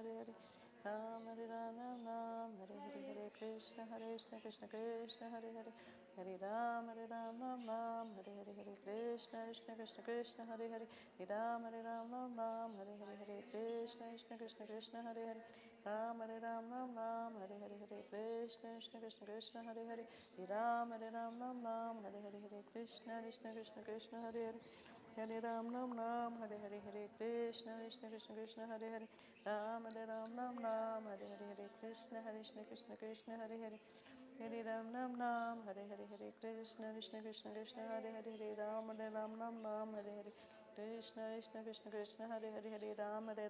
Hare Hare, Ram Ram, Hare Hare, Hare Krishna Krishna Hare Hare, Hare Ram Ram, Hare Hare, Hare Krishna Krishna Hare Hare, Hare Ram Ram, Hare Hare, Hare Krishna Krishna Hare Hare, Ram Ram, Hare Hare, Hare Krishna Krishna Hare Hare, Hare Ram Ram, Hare Hare, Hare Krishna Krishna Hare Hare, Hare Ram Ram, Hare Hare, Hare Krishna Krishna Hare Hare, Ram Ram, Hare Hare, Hare Krishna Krishna Hare Hare, Hare Ram Ram, Hare Hare, Hare Krishna Krishna Hare Hare, Hare Ram Ram, Hare Hare, Krishna Krishna Hare Hare, Hare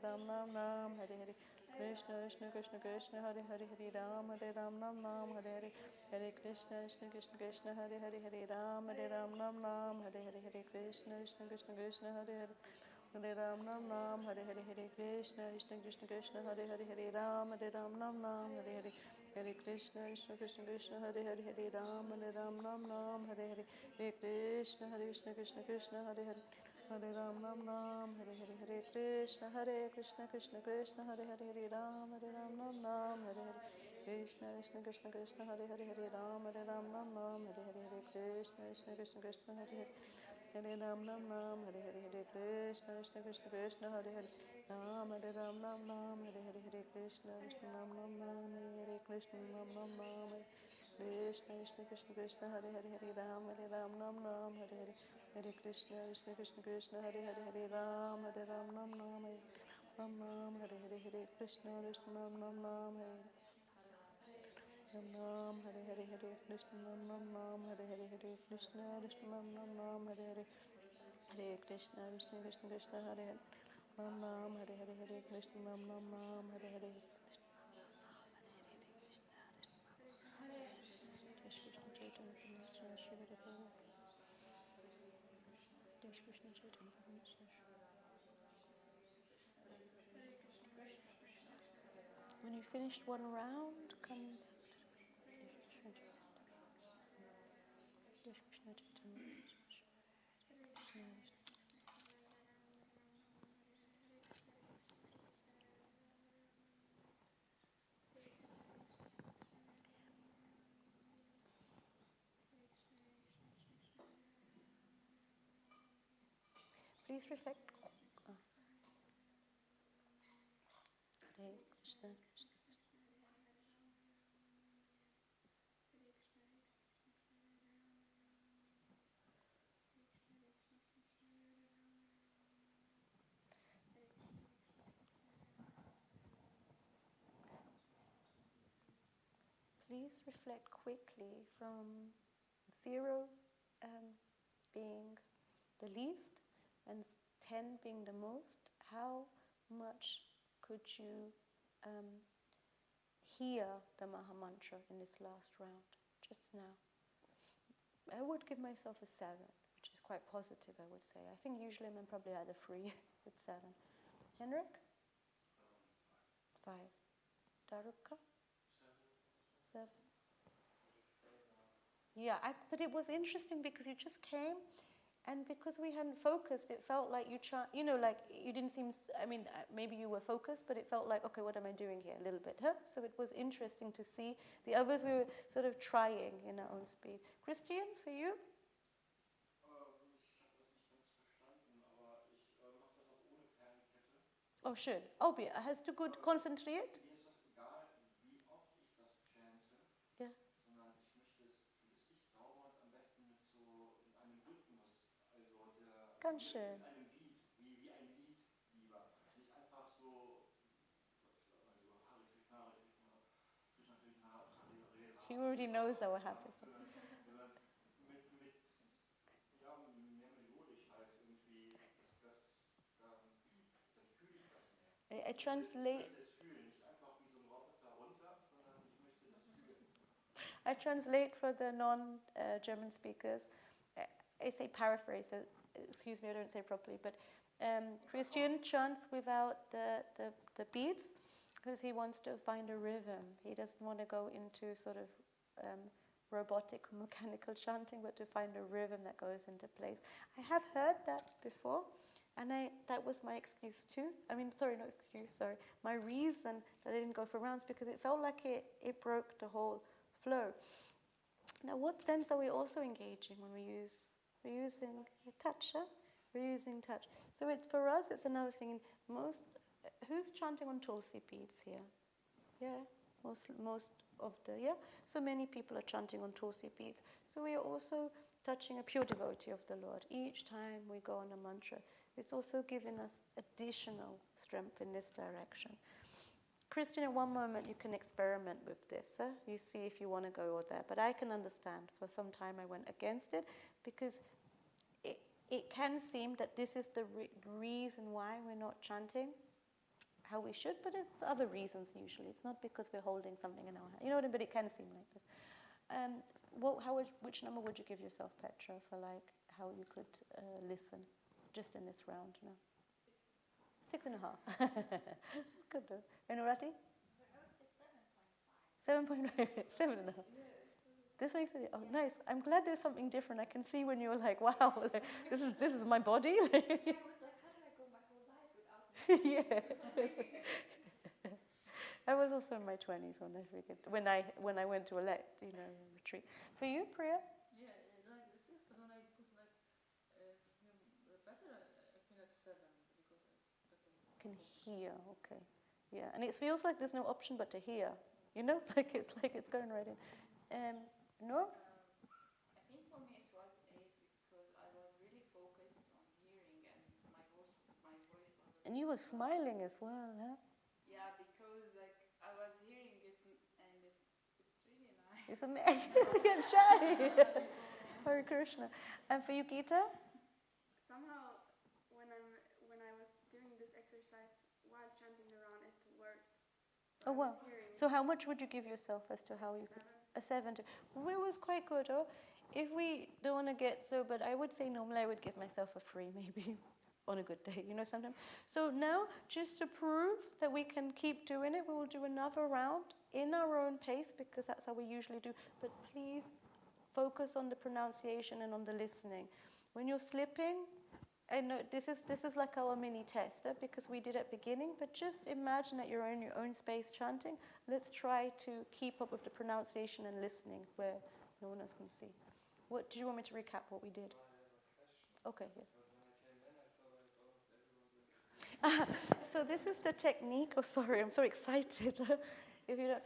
Ram Ram, Hare Hare, Krishna Krishna Krishna Krishna Hare Hare Hare Ram Ram Ram Hare Hare Hare Krishna Krishna Krishna Krishna Hare Hare Hare Ram Ram Ram Hare Hare Hare Krishna Krishna Krishna Krishna Hare Hare Hare Ram Ram Hare Hare Hare Krishna Krishna Krishna Krishna Hare Hare Hare Ram Ram Hare Hare Hare Krishna Krishna Krishna Krishna Hare Hare Hare Ram Ram Hare Hare Hare Krishna Krishna Krishna Krishna Hare Hare Hare Ram Hare Hare Hare Krishna Krishna Krishna Hare Hare Hare Ram Ram Hare Hare Krishna Krishna Krishna Krishna Hare Hare Hare Ram Ram Hare Hare Hare Krishna Krishna Krishna Krishna Hare Hare Hare Ram Hare Hare Hare Krishna Krishna Krishna Krishna Hare Hare Ram Hare Hare Hare Krishna Krishna Ram Hare Hare Krishna Ram Krishna Krishna Krishna Krishna Hare Hare Hare Ram Hare Hare Hare Krishna Krishna Krishna Krishna Hare Hare Hare Ram Hare Hare Hare Krishna Krishna Ram Hare Ram Hare Hare Hare Krishna Ram Hare Hare Hare Krishna Krishna Ram Hare Hare Hare Krishna Krishna Krishna Krishna Hare Hare Ram Hare Hare Hare Krishna Ram Hare Hare Krishna Chaitanya Prabhu Shiva Prabhu Krishna Chaitanya Prabhu. When you finished one round, come Krishna Chaitanya. Please reflect. Hare Krishna. Please reflect quickly from 0 being the least and 10 being the most. How much could you hear the Maha Mantra in this last round, just now? I would give myself a 7, which is quite positive, I would say. I think usually I'm probably at a 3 with 7. Henrik? 5. Daruka? 7. Yeah, but it was interesting because you just came, and because we hadn't focused, it felt like you like you didn't seem. Maybe you were focused, but it felt like, okay, what am I doing here? A little bit, huh? So it was interesting to see the others. We were sort of trying in our own speed. Christian, for you? Oh, schön. Obi, hast du gut konzentriert? Ja. Ganz schön. Wie ein Lied lieber. Nicht einfach so, Hare Krishna, Hare Krishna, Krishna Krishna, Hare Hare. He already knows that we're happy. Sondern mit mehr melodisch halt irgendwie, dann fühle ich das mehr. I translate. Ich möchte es fühlen, nicht einfach wie so ein Roboter runter, sondern ich möchte das fühlen. I translate for the non-German speakers. I say paraphrase, so excuse me, I don't say it properly, but Christian chants without the beats because he wants to find a rhythm. He doesn't want to go into sort of robotic or mechanical chanting, but to find a rhythm that goes into place. I have heard that before, and that was my excuse too. My reason that I didn't go for rounds, because it felt like it broke the whole flow. Now, what sense are we also engaging when we're using touch? Huh? We're using touch. So for us, it's another thing. Who's chanting on Tulsi beads here? Yeah, most of so many people are chanting on Tulsi beads. So we are also touching a pure devotee of the Lord. Each time we go on a mantra, it's also giving us additional strength in this direction. Christian, at one moment you can experiment with this. You see if you want to go there. But I can understand. For some time I went against it because it can seem that this is the reason why we're not chanting. how we should, but it's other reasons usually. It's not because we're holding something in our hand. You know what I mean? But it can seem like this. Which number would you give yourself, Petra, for like how you could listen just in this round now? 6.5. Good though. And Urati? I would say 7.5. 7.5. 7.5. This makes it, oh nice. I'm glad there's something different. I can see when you're like, wow, like, this is my body. Yeah, I was like, how do I go my whole life without knowing? Yeah. I was also in my 20s when I figured, when I went to a retreat. For you, Priya? Yeah, like the 6, but when I put like better, I feel like 7 because I better Can hear, okay. Yeah, and it feels like there's no option but to hear. You know, like it's going right in. No? I think for me it was 8 because I was really focused on hearing and my voice was. And you were smiling as well, huh? Yeah, because like I was hearing it and it's really nice. It's amazing. Get shy. Hare Krishna. And for you, Gita? Somehow, when I was doing this exercise while chanting around, it worked. So Oh I wow. was hearing So how much would you give yourself as to how you 7. a 7 to, well, it was quite good, oh. If we don't want to get so, but I would say normally I would give myself a 3 maybe on a good day, sometimes. So now, just to prove that we can keep doing it, we will do another round in our own pace because that's how we usually do. But please focus on the pronunciation and on the listening. When you're slipping, I know this is like our mini test because we did at beginning, but just imagine that you're in your own space chanting. Let's try to keep up with the pronunciation and listening where no one else can see. What do you want me to recap what we did? Okay, yes. So this is the technique. Oh, sorry, I'm so excited. If you don't,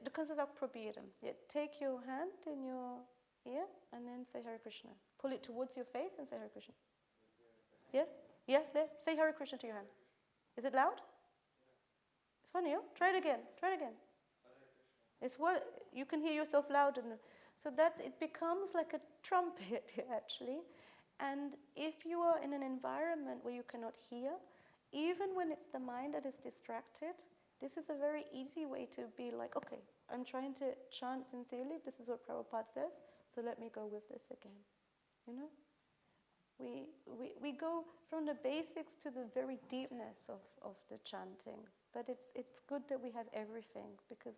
the concept of probieram. Yeah, take your hand in your ear and then say Hare Krishna. Pull it towards your face and say Hare Krishna. Yeah, yeah. There. Say Hare Krishna to your hand. Is it loud? It's funny. Oh, try it again. Try it again. It's what you can hear yourself loud, and so it becomes like a trumpet actually. And if you are in an environment where you cannot hear, even when it's the mind that is distracted, this is a very easy way to be like, okay, I'm trying to chant sincerely. This is what Prabhupada says, so let me go with this again. We go from the basics to the very deepness of the chanting. But it's good that we have everything because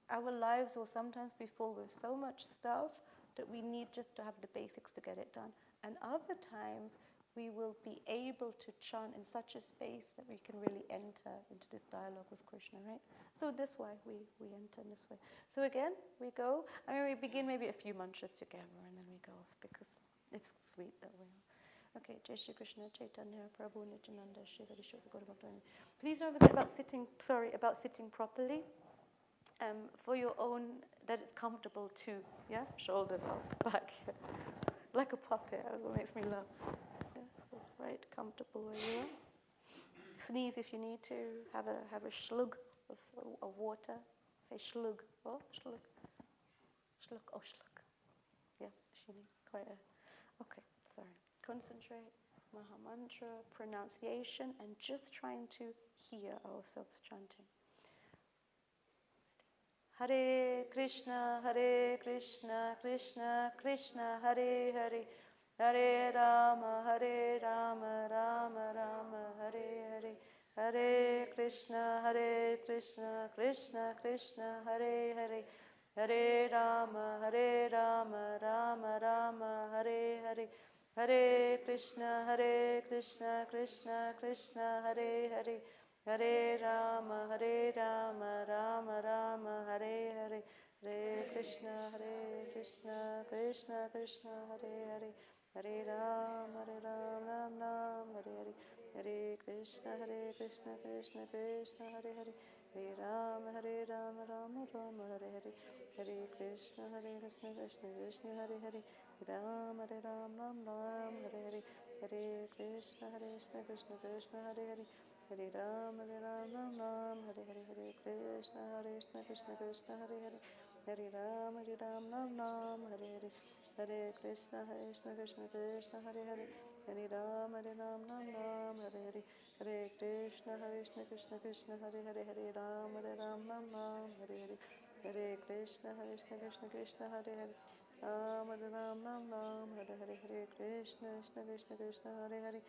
our lives will sometimes be full with so much stuff that we need just to have the basics to get it done. And other times, we will be able to chant in such a space that we can really enter into this dialogue with Krishna, right? So that's why we enter in this way. So again, we go. We begin maybe a few mantras together and then we go because it's sweet that way. Okay, Jai Shri Krishna, Chaitanya, Prabhu, Nityananda, Shri Radha Gaura. Please don't forget about sitting properly. For your own, that it's comfortable too, yeah? Shoulders up, back, like a puppet, that's what makes me laugh. Yeah, so right, comfortable where you are. Sneeze if you need to, have a slug of water. Say slug, oh, slug. Slug, oh, slug. Yeah, she needs quite okay, sorry. Concentrate, Maha Mantra, pronunciation, and just trying to hear ourselves chanting. Hare Krishna, Krishna Krishna, Hare Hare, Hare Rama, Rama Rama, Hare Hare, Hare Krishna, Krishna Krishna, Hare Hare, Hare Rama, Rama Rama, Hare Hare, Hare Krishna, Krishna Krishna, Hare Hare, Hare Rama, Rama Rama, Hare Hare, Hare Krishna, Krishna Krishna, Hare Hare, Hare Rama, Ram Ram, Hare Hare, Hare Krishna, Krishna Krishna, Hare Hare, Hare Rama, Rama Rama, Hare Hare, Hare Krishna, Krishna Krishna, Hare Hare, Hare Rama, Ram Ram, Hare Hare, Hare Krishna, Krishna, Hare Hare, Hare Rama, Ram, Hare Hare, Hare Krishna, Krishna, Hare Hare, Hare Rama, Ram, Hare Hare, Hare Krishna, Krishna, Hare Hare, Hare Ram, Nam Ram, Hare Hare. Hare Krishna, Krishna Krishna, Hare Hare, Hare Ram, Nam Ram, Hare Hare. Hare Krishna, Krishna Krishna, Hare Hare. Ram, Nam Ram, Hare Hare. Hare Krishna, Krishna Krishna, Hare Hare.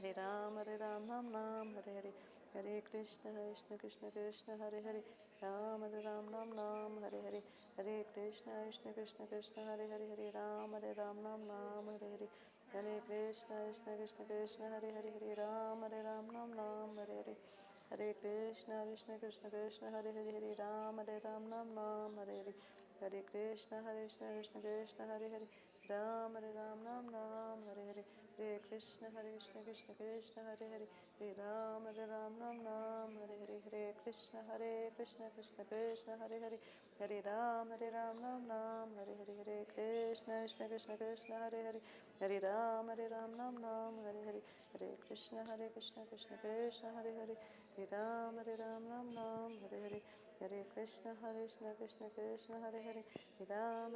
Hare Ram, Nam Ram, Hare Hare. Hare Krishna, Krishna Krishna, Hare Hare. Ram, Nam Ram, Hare Hare. Hare Krishna, Krishna Krishna, Hare Hare. Hare Ram, Nam Ram, Hare Hare. Hare Krishna, Krishna Krishna, Hare Hare. Hare Ram, Nam Ram, Hare Hare. Hare Krishna, Krishna Krishna, Hare Hare. Hare Ram, Nam Ram, Hare Hare. Hare Krishna, Krishna Krishna, Hare Hare. Ram, Nam Ram, Hare Hare. Hare Krishna, Krishna Krishna, Hare Hare. Hare Ram, Nam Ram, Hare Hare. Hare Krishna, Krishna Krishna, Hare Hare. Hare Ram, Nam Ram, Hare Hare. Hare Krishna, Krishna Krishna, Hare Hare. Hare Ram, Nam Ram, Hare Hare. Hare Krishna, Krishna Krishna, Hare Hare. Hare Ram, Nam Ram, Hare Hare. Hare Krishna, Krishna Krishna, Hare Hare. Hare Ram, Nam Ram, Hare Hare. Hare Krishna, Krishna Krishna, Hare Hare. Hare Ram,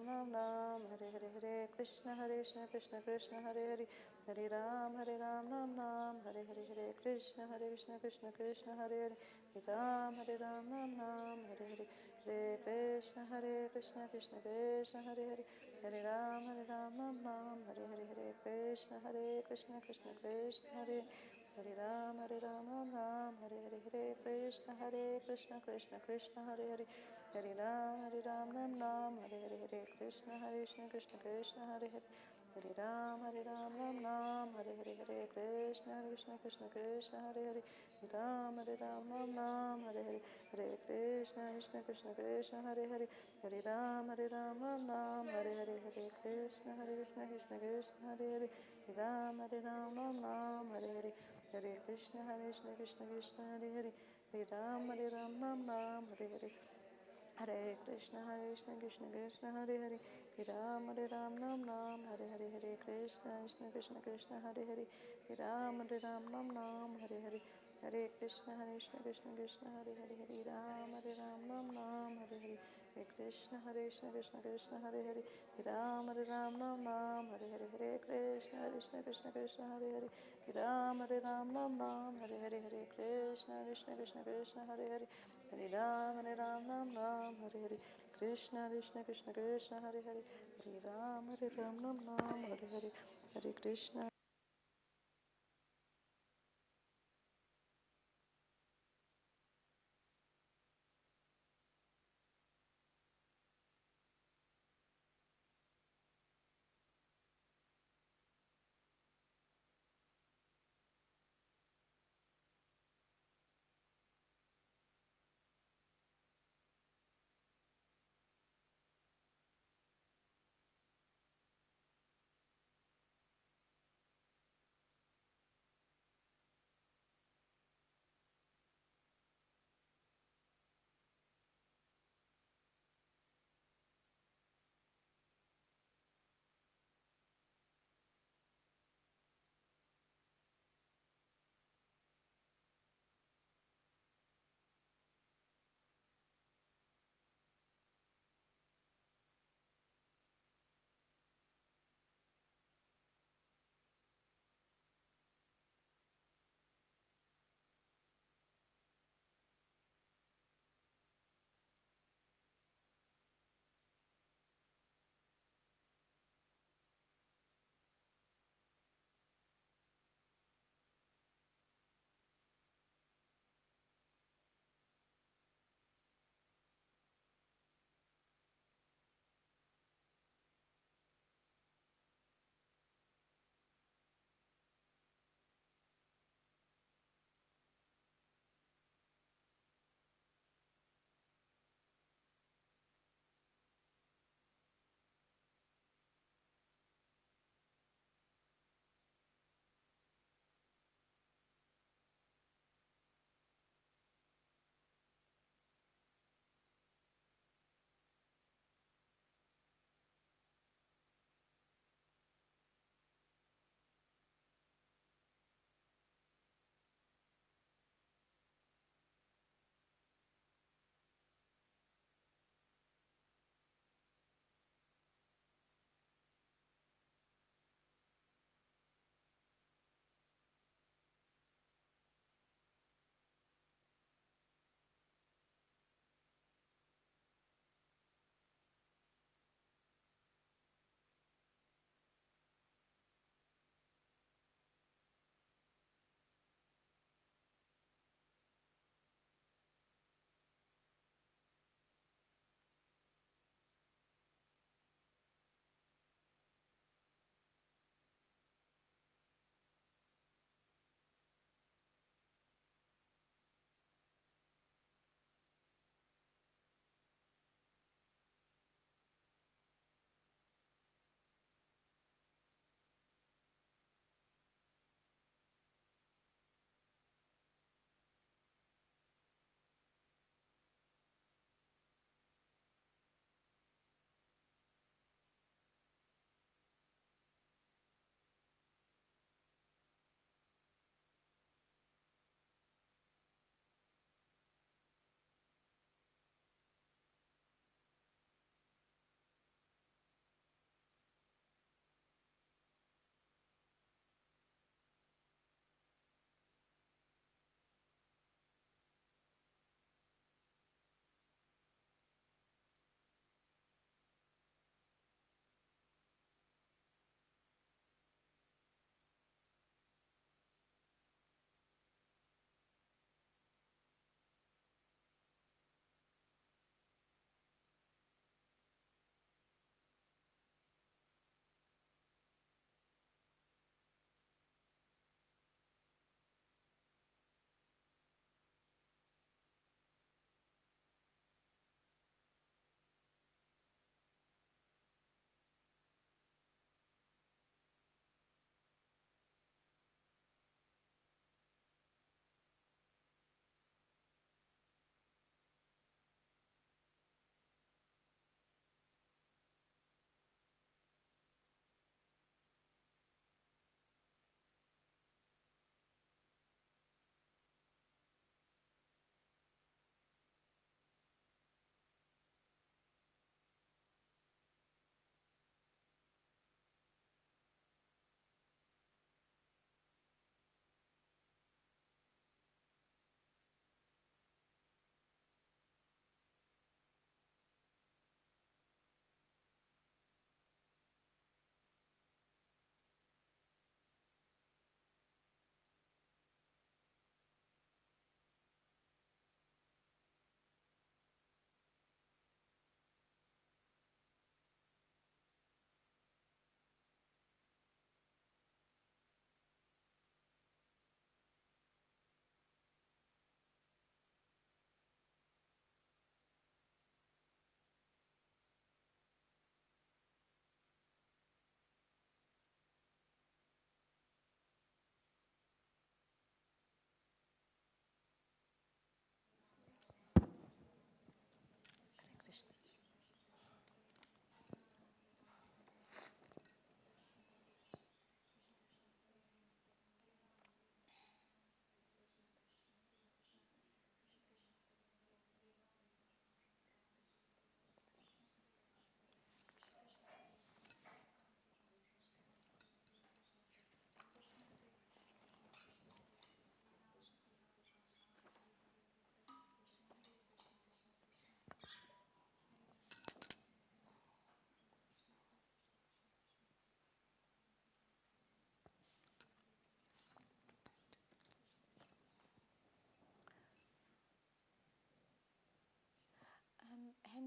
Nam Ram, Hare Hare. Hare Krishna, Krishna Krishna, Hare Hare. Hare Ram, Nam Ram, Hare Hare. Hare Krishna, Krishna Krishna, Hare Hare. Hare Ram, Nam Ram, Hare Hare. Hare Krishna, Krishna Krishna, Hare Hare. Hare Ram, Nam Ram, Hare Hare. Hare Krishna, Krishna Krishna, Hare Hare. Hare Ram, Nam Ram, Hare Hare. Hare Krishna, Krishna Krishna, Hare Hare. Hare Ram, Nam Ram, Hare Hare. Hare Krishna, Krishna Krishna, Hare Hare. Hare Ram, Nam Ram, Hare Hare. Hare Krishna, Krishna Krishna, Hare Hare. Hare Ram, Nam Ram, Hare Hare. Hare Krishna, Krishna Krishna, Hare Hare. Hare Ram, Nam Ram, Hare Hare. Hare Krishna, Krishna Krishna, Hare Hare. Hare Ram, Nam Ram, Hare Hare. Hare Krishna, Krishna Krishna, Hare Hare. Hare Ram, Nam Ram, Hare Hare. Hare Krishna, Krishna Krishna, Hare Hare. Hare Ram, Nam Ram, Hare Hare. Hare Krishna, Krishna Krishna, Hare Hare. Hare Ram, Nam Ram, Hare Hare. Hare Krishna, Krishna Krishna, Hare Hare. Hare Ram, Nam Ram, Hare Hare. Hare Krishna, Krishna Krishna, Hare Hare. Hare Ram, Nam Ram, Hare Hare. Hare Krishna, Krishna Krishna, Hare Hare. Hare Ram, Nam Ram, Hare Hare. Krishna, Krishna Krishna, Hare Hare. Hare Ram, Nam Ram, Hare Hare. Hare Krishna.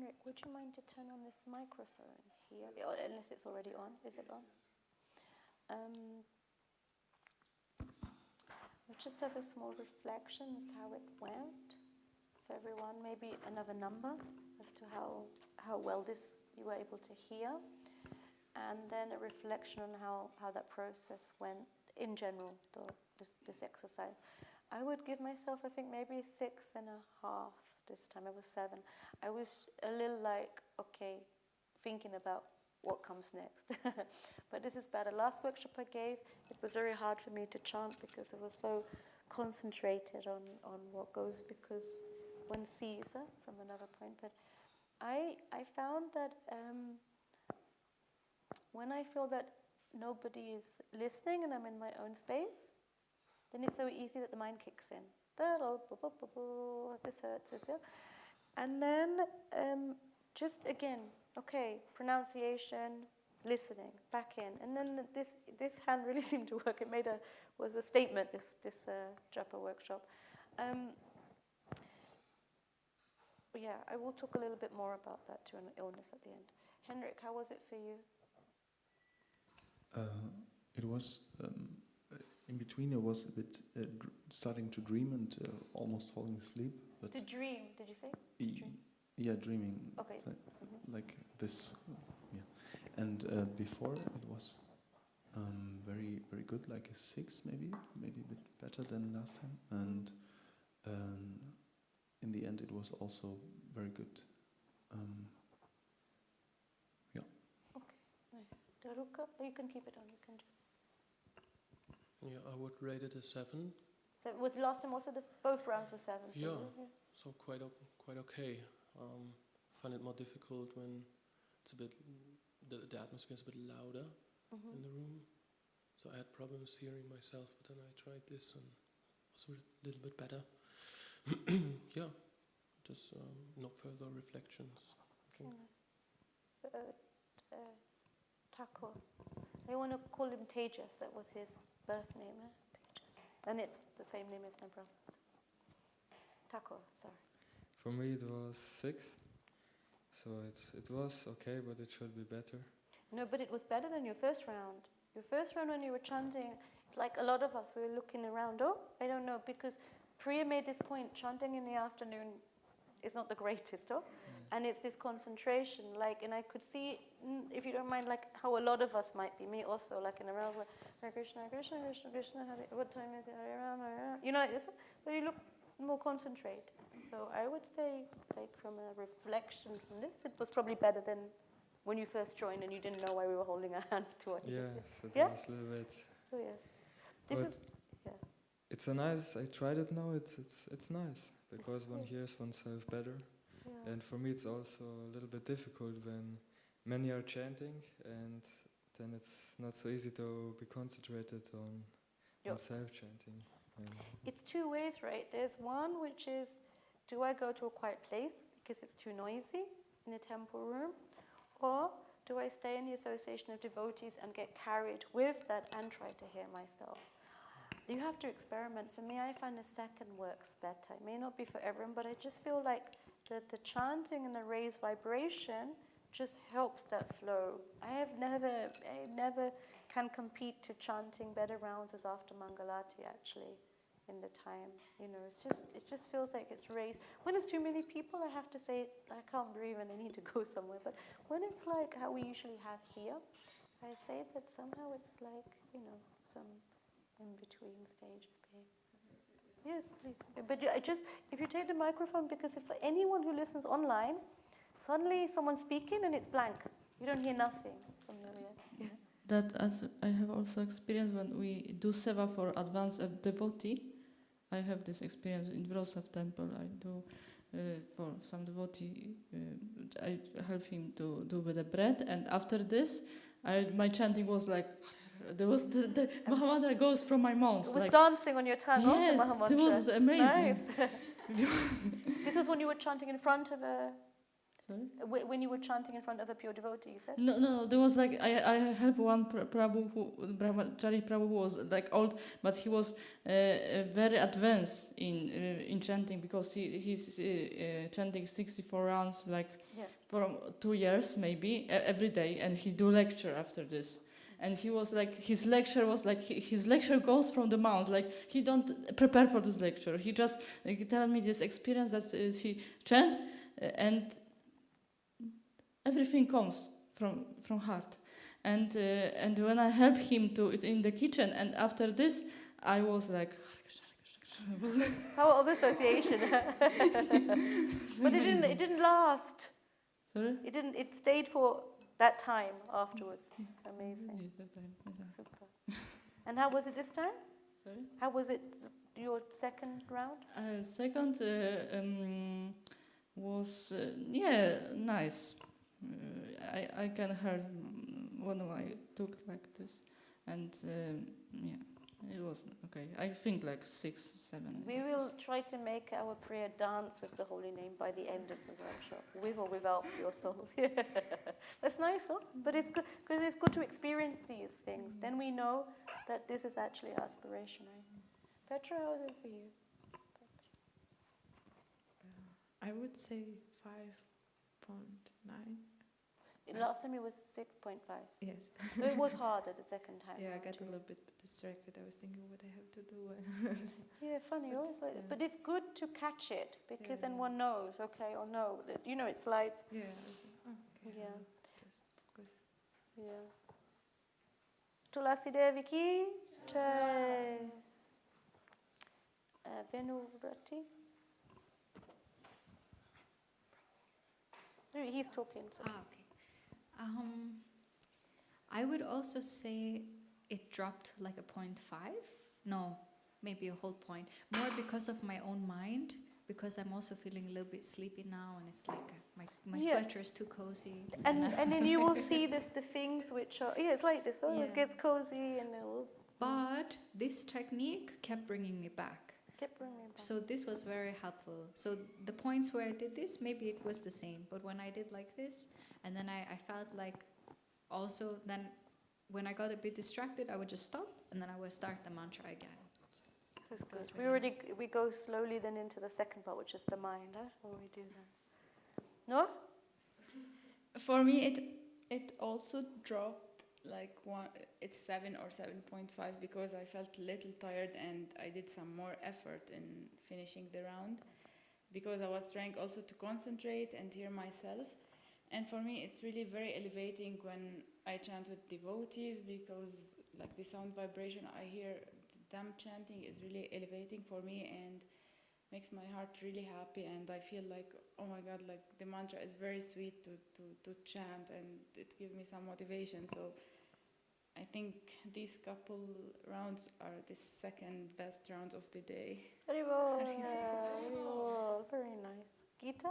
Henrik, would you mind to turn on this microphone here? Oh, unless it's already on. Is it on? We'll just have a small reflection as how it went for everyone. Maybe another number as to how well this you were able to hear. And then a reflection on how that process went in general, this exercise. I would give myself, I think, maybe 6.5 this time. It was 7. I was a little like, okay, thinking about what comes next. But this is better. Last workshop I gave, it was very hard for me to chant because I was so concentrated on what goes, because one sees from another point. But I found that when I feel that nobody is listening and I'm in my own space, then it's so easy that the mind kicks in. This hurts, this here. And then just again, okay, pronunciation, listening, back in. And then this hand really seemed to work. It was a statement, this Japa workshop. But yeah, I will talk a little bit more about that to an illness at the end. Henrik, how was it for you? It was, in between I was a bit starting to dream and almost falling asleep. But to dream, did you say? Yeah, dreaming. Okay. Like this, yeah. And before it was very, very good, like a 6 maybe a bit better than last time. And in the end it was also very good. Yeah. Okay, nice. Daruka, you can keep it on, you can just... Yeah, I would rate it a 7. So was last time also both rounds were 7? Yeah, so quite okay. Find it more difficult when it's a bit, the atmosphere is a bit louder in the room. So I had problems hearing myself, but then I tried this and it was a little bit better. Yeah, just no further reflections, I think. Taco. I want to call him Tejas, that was his birth name, Tejas. And it's the same name as my brother. Taco, sorry. For me it was 6, so it was okay, but it should be better. No, but it was better than your first round. Your first round when you were chanting, like a lot of us, we were looking around, I don't know, because Priya made this point, chanting in the afternoon is not the greatest, and it's this concentration, like, and I could see, if you don't mind, like how a lot of us might be, me also, like in a round where, Hare Krishna, Krishna, Krishna, Krishna, Hare, what time is it, Hare Ram, Hare Ram, you know, like this, but you look more concentrated. So I would say, like from a reflection from this, it was probably better than when you first joined and you didn't know why we were holding our hand towards you. Yes, it was a little bit. Oh yeah. It's a nice. I tried it now. It's nice because one hears oneself better, and for me it's also a little bit difficult when many are chanting, and then it's not so easy to be concentrated on self-chanting. It's two ways, right? There's one which is, do I go to a quiet place because it's too noisy in a temple room, or do I stay in the association of devotees and get carried with that and try to hear myself? You have to experiment. For me, I find the second works better. It may not be for everyone, but I just feel like the chanting and the raised vibration just helps that flow. I never can compete to chanting better rounds as after Mangalati, actually, in the time. You know, it just feels like it's raised. When there's too many people, I have to say, I can't breathe and I need to go somewhere. But when it's like how we usually have here, I say that somehow it's like, you know, some in-between stage of being. Yes, please. But if you take the microphone, because if for anyone who listens online, suddenly someone's speaking and it's blank. You don't hear nothing from the other. Yeah. That as I have also experienced when we do seva for advance of devotee. I have this experience in Wrocław temple. I do for some devotee. I help him to do with the bread, and after this, my chanting was like. There was the Mahamantra goes from my mouth. It was like dancing on your tongue. Yes, it was amazing. Nice. This was when you were chanting in front of a Sorry? When you were chanting in front of a pure devotee, you said? No. There was like I helped one Prabhu Brahmachari Prabhu who was like old, but he was very advanced in chanting because he's chanting 64 rounds like for 2 years maybe every day, and he do lecture after this. And he was like, his lecture was like, his lecture goes from the mouth. Like, he don't prepare for this lecture. He just like, tell me this experience that he chant, and everything comes from heart. And when I helped him to in the kitchen, and after this, I was like, Power of association. But it didn't last. Sorry? It stayed for that time afterwards. Amazing. Super. And how was it this time? Sorry? How was it your second round? Second was nice. I can hear when I took like this, and it was okay. I think like 6, 7. We will try to make our prayer dance with the holy name by the end of the workshop, with or without your soul. That's nice, huh? But it's good because it's good to experience these things. Then we know that this is actually aspiration, right? Petra, how is it for you? I would say 5.9. Last time it was 6.5. Yes. So it was harder the second time. Yeah, I round got a too. little bit distracted. I was thinking what I have to do. Yeah, funny. Always like Yeah. But it's good to catch it because then Yeah. one knows, okay, or no. You know, it slides. Yeah, I was like, oh, okay. Yeah. Just focus. Yeah. Tulasi Devi ki jai. Venuvrati. He's talking. So. Okay. I would also say it dropped like a 0.5. No, maybe a whole point. More because of my own mind, because I'm also feeling a little bit sleepy now, and it's like my sweater is too cozy. And then you will see the things which are, it's like this, it gets cozy and it will... But this technique kept bringing me back. So this was very helpful. So the points where I did this, maybe it was the same. But when I did like this, and then I felt like also then when I got a bit distracted, I would just stop and then I would start the mantra again. This is good. We go slowly then into the second part, which is the mind, huh? What we do then. No? For me, it also dropped like it's 7 or 7.5 because I felt a little tired and I did some more effort in finishing the round because I was trying also to concentrate and hear myself. And for me, it's really very elevating when I chant with devotees because like the sound vibration I hear them chanting is really elevating for me and makes my heart really happy, and I feel like, oh my God, like the mantra is very sweet to chant and it gives me some motivation. So I think these couple rounds are the second best rounds of the day. Very well. Very nice. Gita?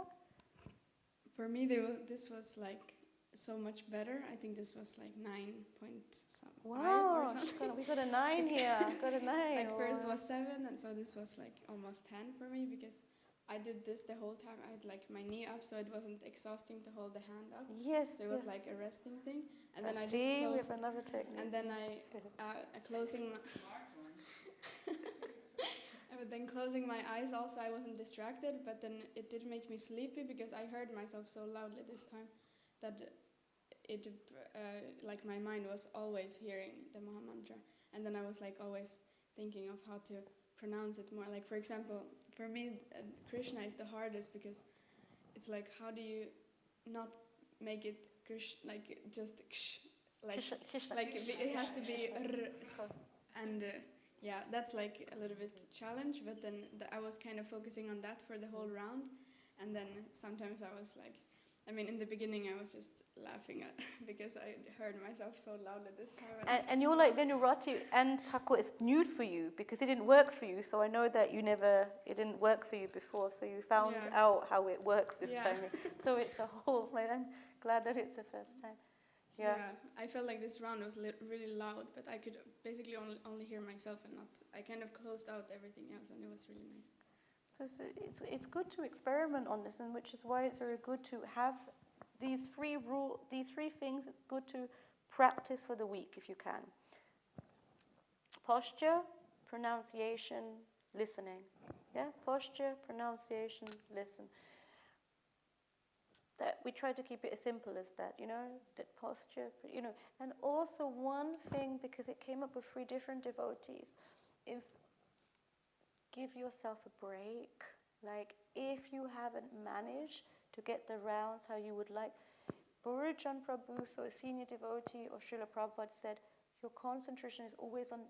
For me, this was like so much better. I think this was like 9 point something. Wow, we got a 9 here. Got a 9. Like first was 7, and so this was like almost 10 for me because I did this the whole time. I had like my knee up, so it wasn't exhausting to hold the hand up. Yes. So it was like a resting thing, and then I just we closed. have another technique. And then closing my. But then closing my eyes also, I wasn't distracted, but then it did make me sleepy because I heard myself so loudly this time that it like my mind was always hearing the Maha Mantra, and then I was like always thinking of how to pronounce it more. Like for example, for me, Krishna is the hardest because it's like how do you not make it like just like it has to be and yeah, that's like a little bit challenge. But then I was kind of focusing on that for the whole round, and then sometimes I was like. I mean, in the beginning, I was just laughing at because I heard myself so loudly this time. And you're like Venurati and Thakur is new for you because it didn't work for you. So I know that it didn't work for you before. So you found out how it works this time. So it's a whole. I'm glad that it's the first time. Yeah. I felt like this round was really loud, but I could basically only hear myself and not. I kind of closed out everything else, and it was really nice. Because it's good to experiment on this, and which is why it's very good to have these three things. It's good to practice for the week if you can. Posture, pronunciation, listening. Yeah, posture, pronunciation, listen. That we try to keep it as simple as that, that posture, And also one thing, because it came up with 3 different devotees, is give yourself a break. Like, if you haven't managed to get the rounds how you would like, Burujan Prabhu, so a senior devotee, or Srila Prabhupada said, your concentration is always on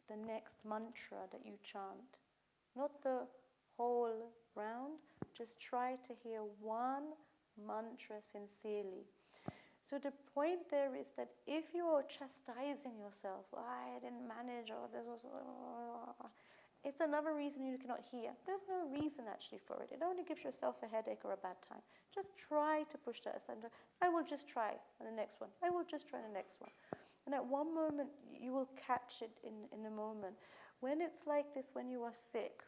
the next mantra that you chant. Not the whole round, just try to hear one mantra sincerely. So the point there is that if you are chastising yourself, I didn't manage, or this was, it's another reason you cannot hear. There's no reason actually for it. It only gives yourself a headache or a bad time. Just try to push that aside. I will just try on the next one. I will just try the next one. And at one moment, you will catch it in a moment. When it's like this, when you are sick,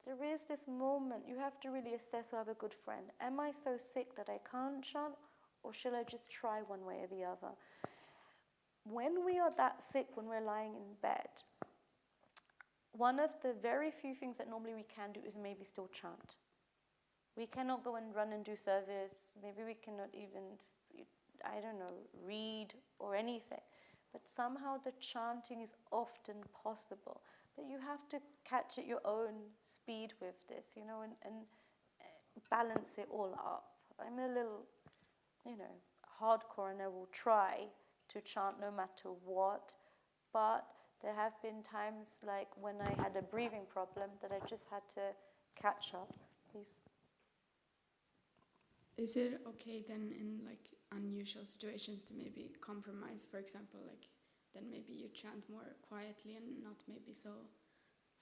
there is this moment, you have to really assess or have a good friend. Am I so sick that I can't chant, or shall I just try one way or the other? When we are that sick, when we're lying in bed, one of the very few things that normally we can do is maybe still chant. We cannot go and run and do service. Maybe we cannot even, read or anything. But somehow the chanting is often possible. But you have to catch at your own speed with this, and balance it all up. I'm a little, hardcore, and I will try to chant no matter what. But there have been times, like when I had a breathing problem, that I just had to catch up. Please. Is it okay then in unusual situations to maybe compromise? For example, then maybe you chant more quietly and not maybe so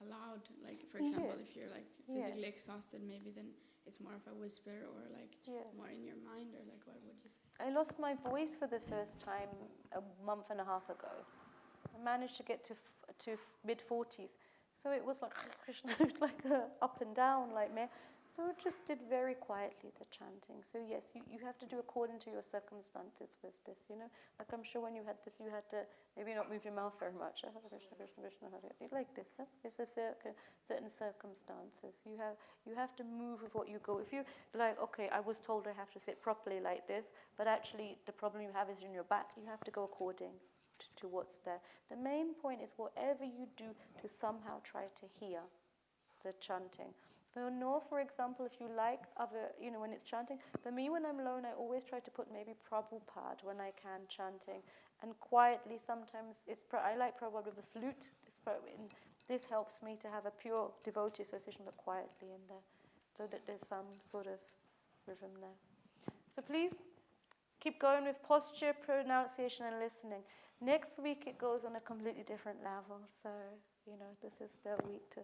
loud. Like, for example, if you're physically exhausted, maybe then it's more of a whisper, or more in your mind, or what would you say? I lost my voice for the first time a month and a half ago. I managed to get to mid-40s. So it was like up and down, like me. So I just did very quietly the chanting. So yes, you have to do according to your circumstances with this, Like, I'm sure when you had this, you had to maybe not move your mouth very much. Like this, huh? It's a certain circumstances. You have to move with what you go. If you okay, I was told I have to sit properly like this, but actually the problem you have is in your back. You have to go according to what's there. The main point is whatever you do to somehow try to hear the chanting. For example, if you like other, when it's chanting, for me when I'm alone, I always try to put maybe Prabhupada when I can chanting, and quietly sometimes, I like Prabhupada with the flute, this helps me to have a pure devotee association, but quietly in there, so that there's some sort of rhythm there. So please, keep going with posture, pronunciation, and listening. Next week it goes on a completely different level, so, this is the week to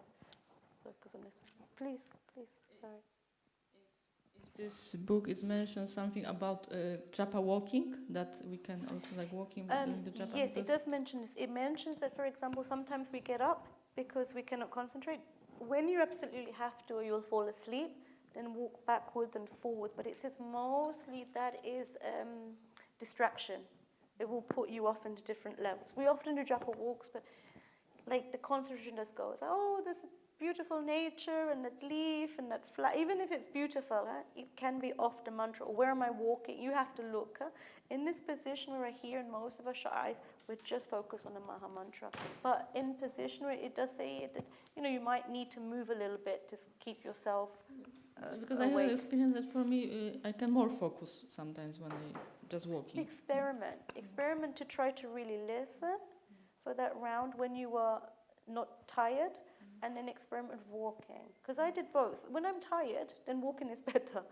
focus on this. Please, sorry. If this book is mentioned something about Japa walking, that we can also walking during the Japa. Yes, it does mention this. It mentions that, for example, sometimes we get up because we cannot concentrate. When you absolutely have to, or you'll fall asleep, then walk backwards and forwards. But it says mostly that is distraction. It will put you off into different levels. We often do Japa walks, but the concentration does go. It's there's beautiful nature and that leaf and that flower. Even if it's beautiful, it can be off the mantra. Or where am I walking? You have to look. In this position where we're here, and most of us eyes, we're just focused on the Maha Mantra. But in position where it does say that you might need to move a little bit to keep yourself because awake. I have experience that for me, I can more focus sometimes when I just walking. Experiment to try to really listen for that round when you are not tired. And then experiment with walking. Because I did both. When I'm tired, then walking is better.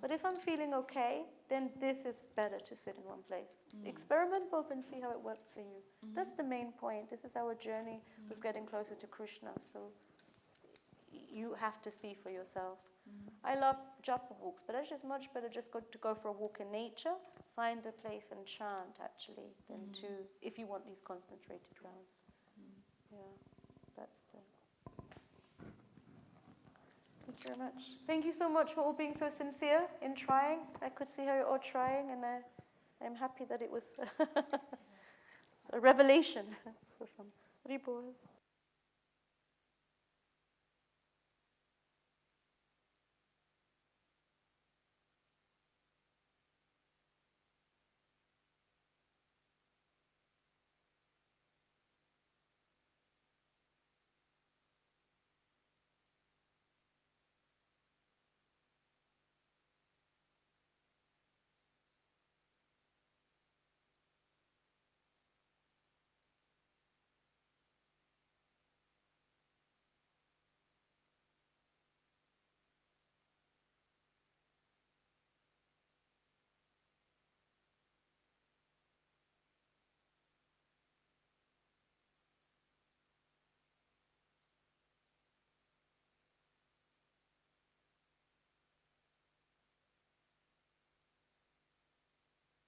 But if I'm feeling okay, then this is better to sit in one place. Experiment both and see how it works for you. That's the main point. This is our journey with getting closer to Krishna. So you have to see for yourself. I love Japa walks, but it's just much better just to go for a walk in nature, find a place and chant, actually, than if you want these concentrated rounds. Yeah, that's the... Thank you very much. Thank you so much for all being so sincere in trying. I could see how you're all trying, and I'm happy that it was a revelation for some. Ribol.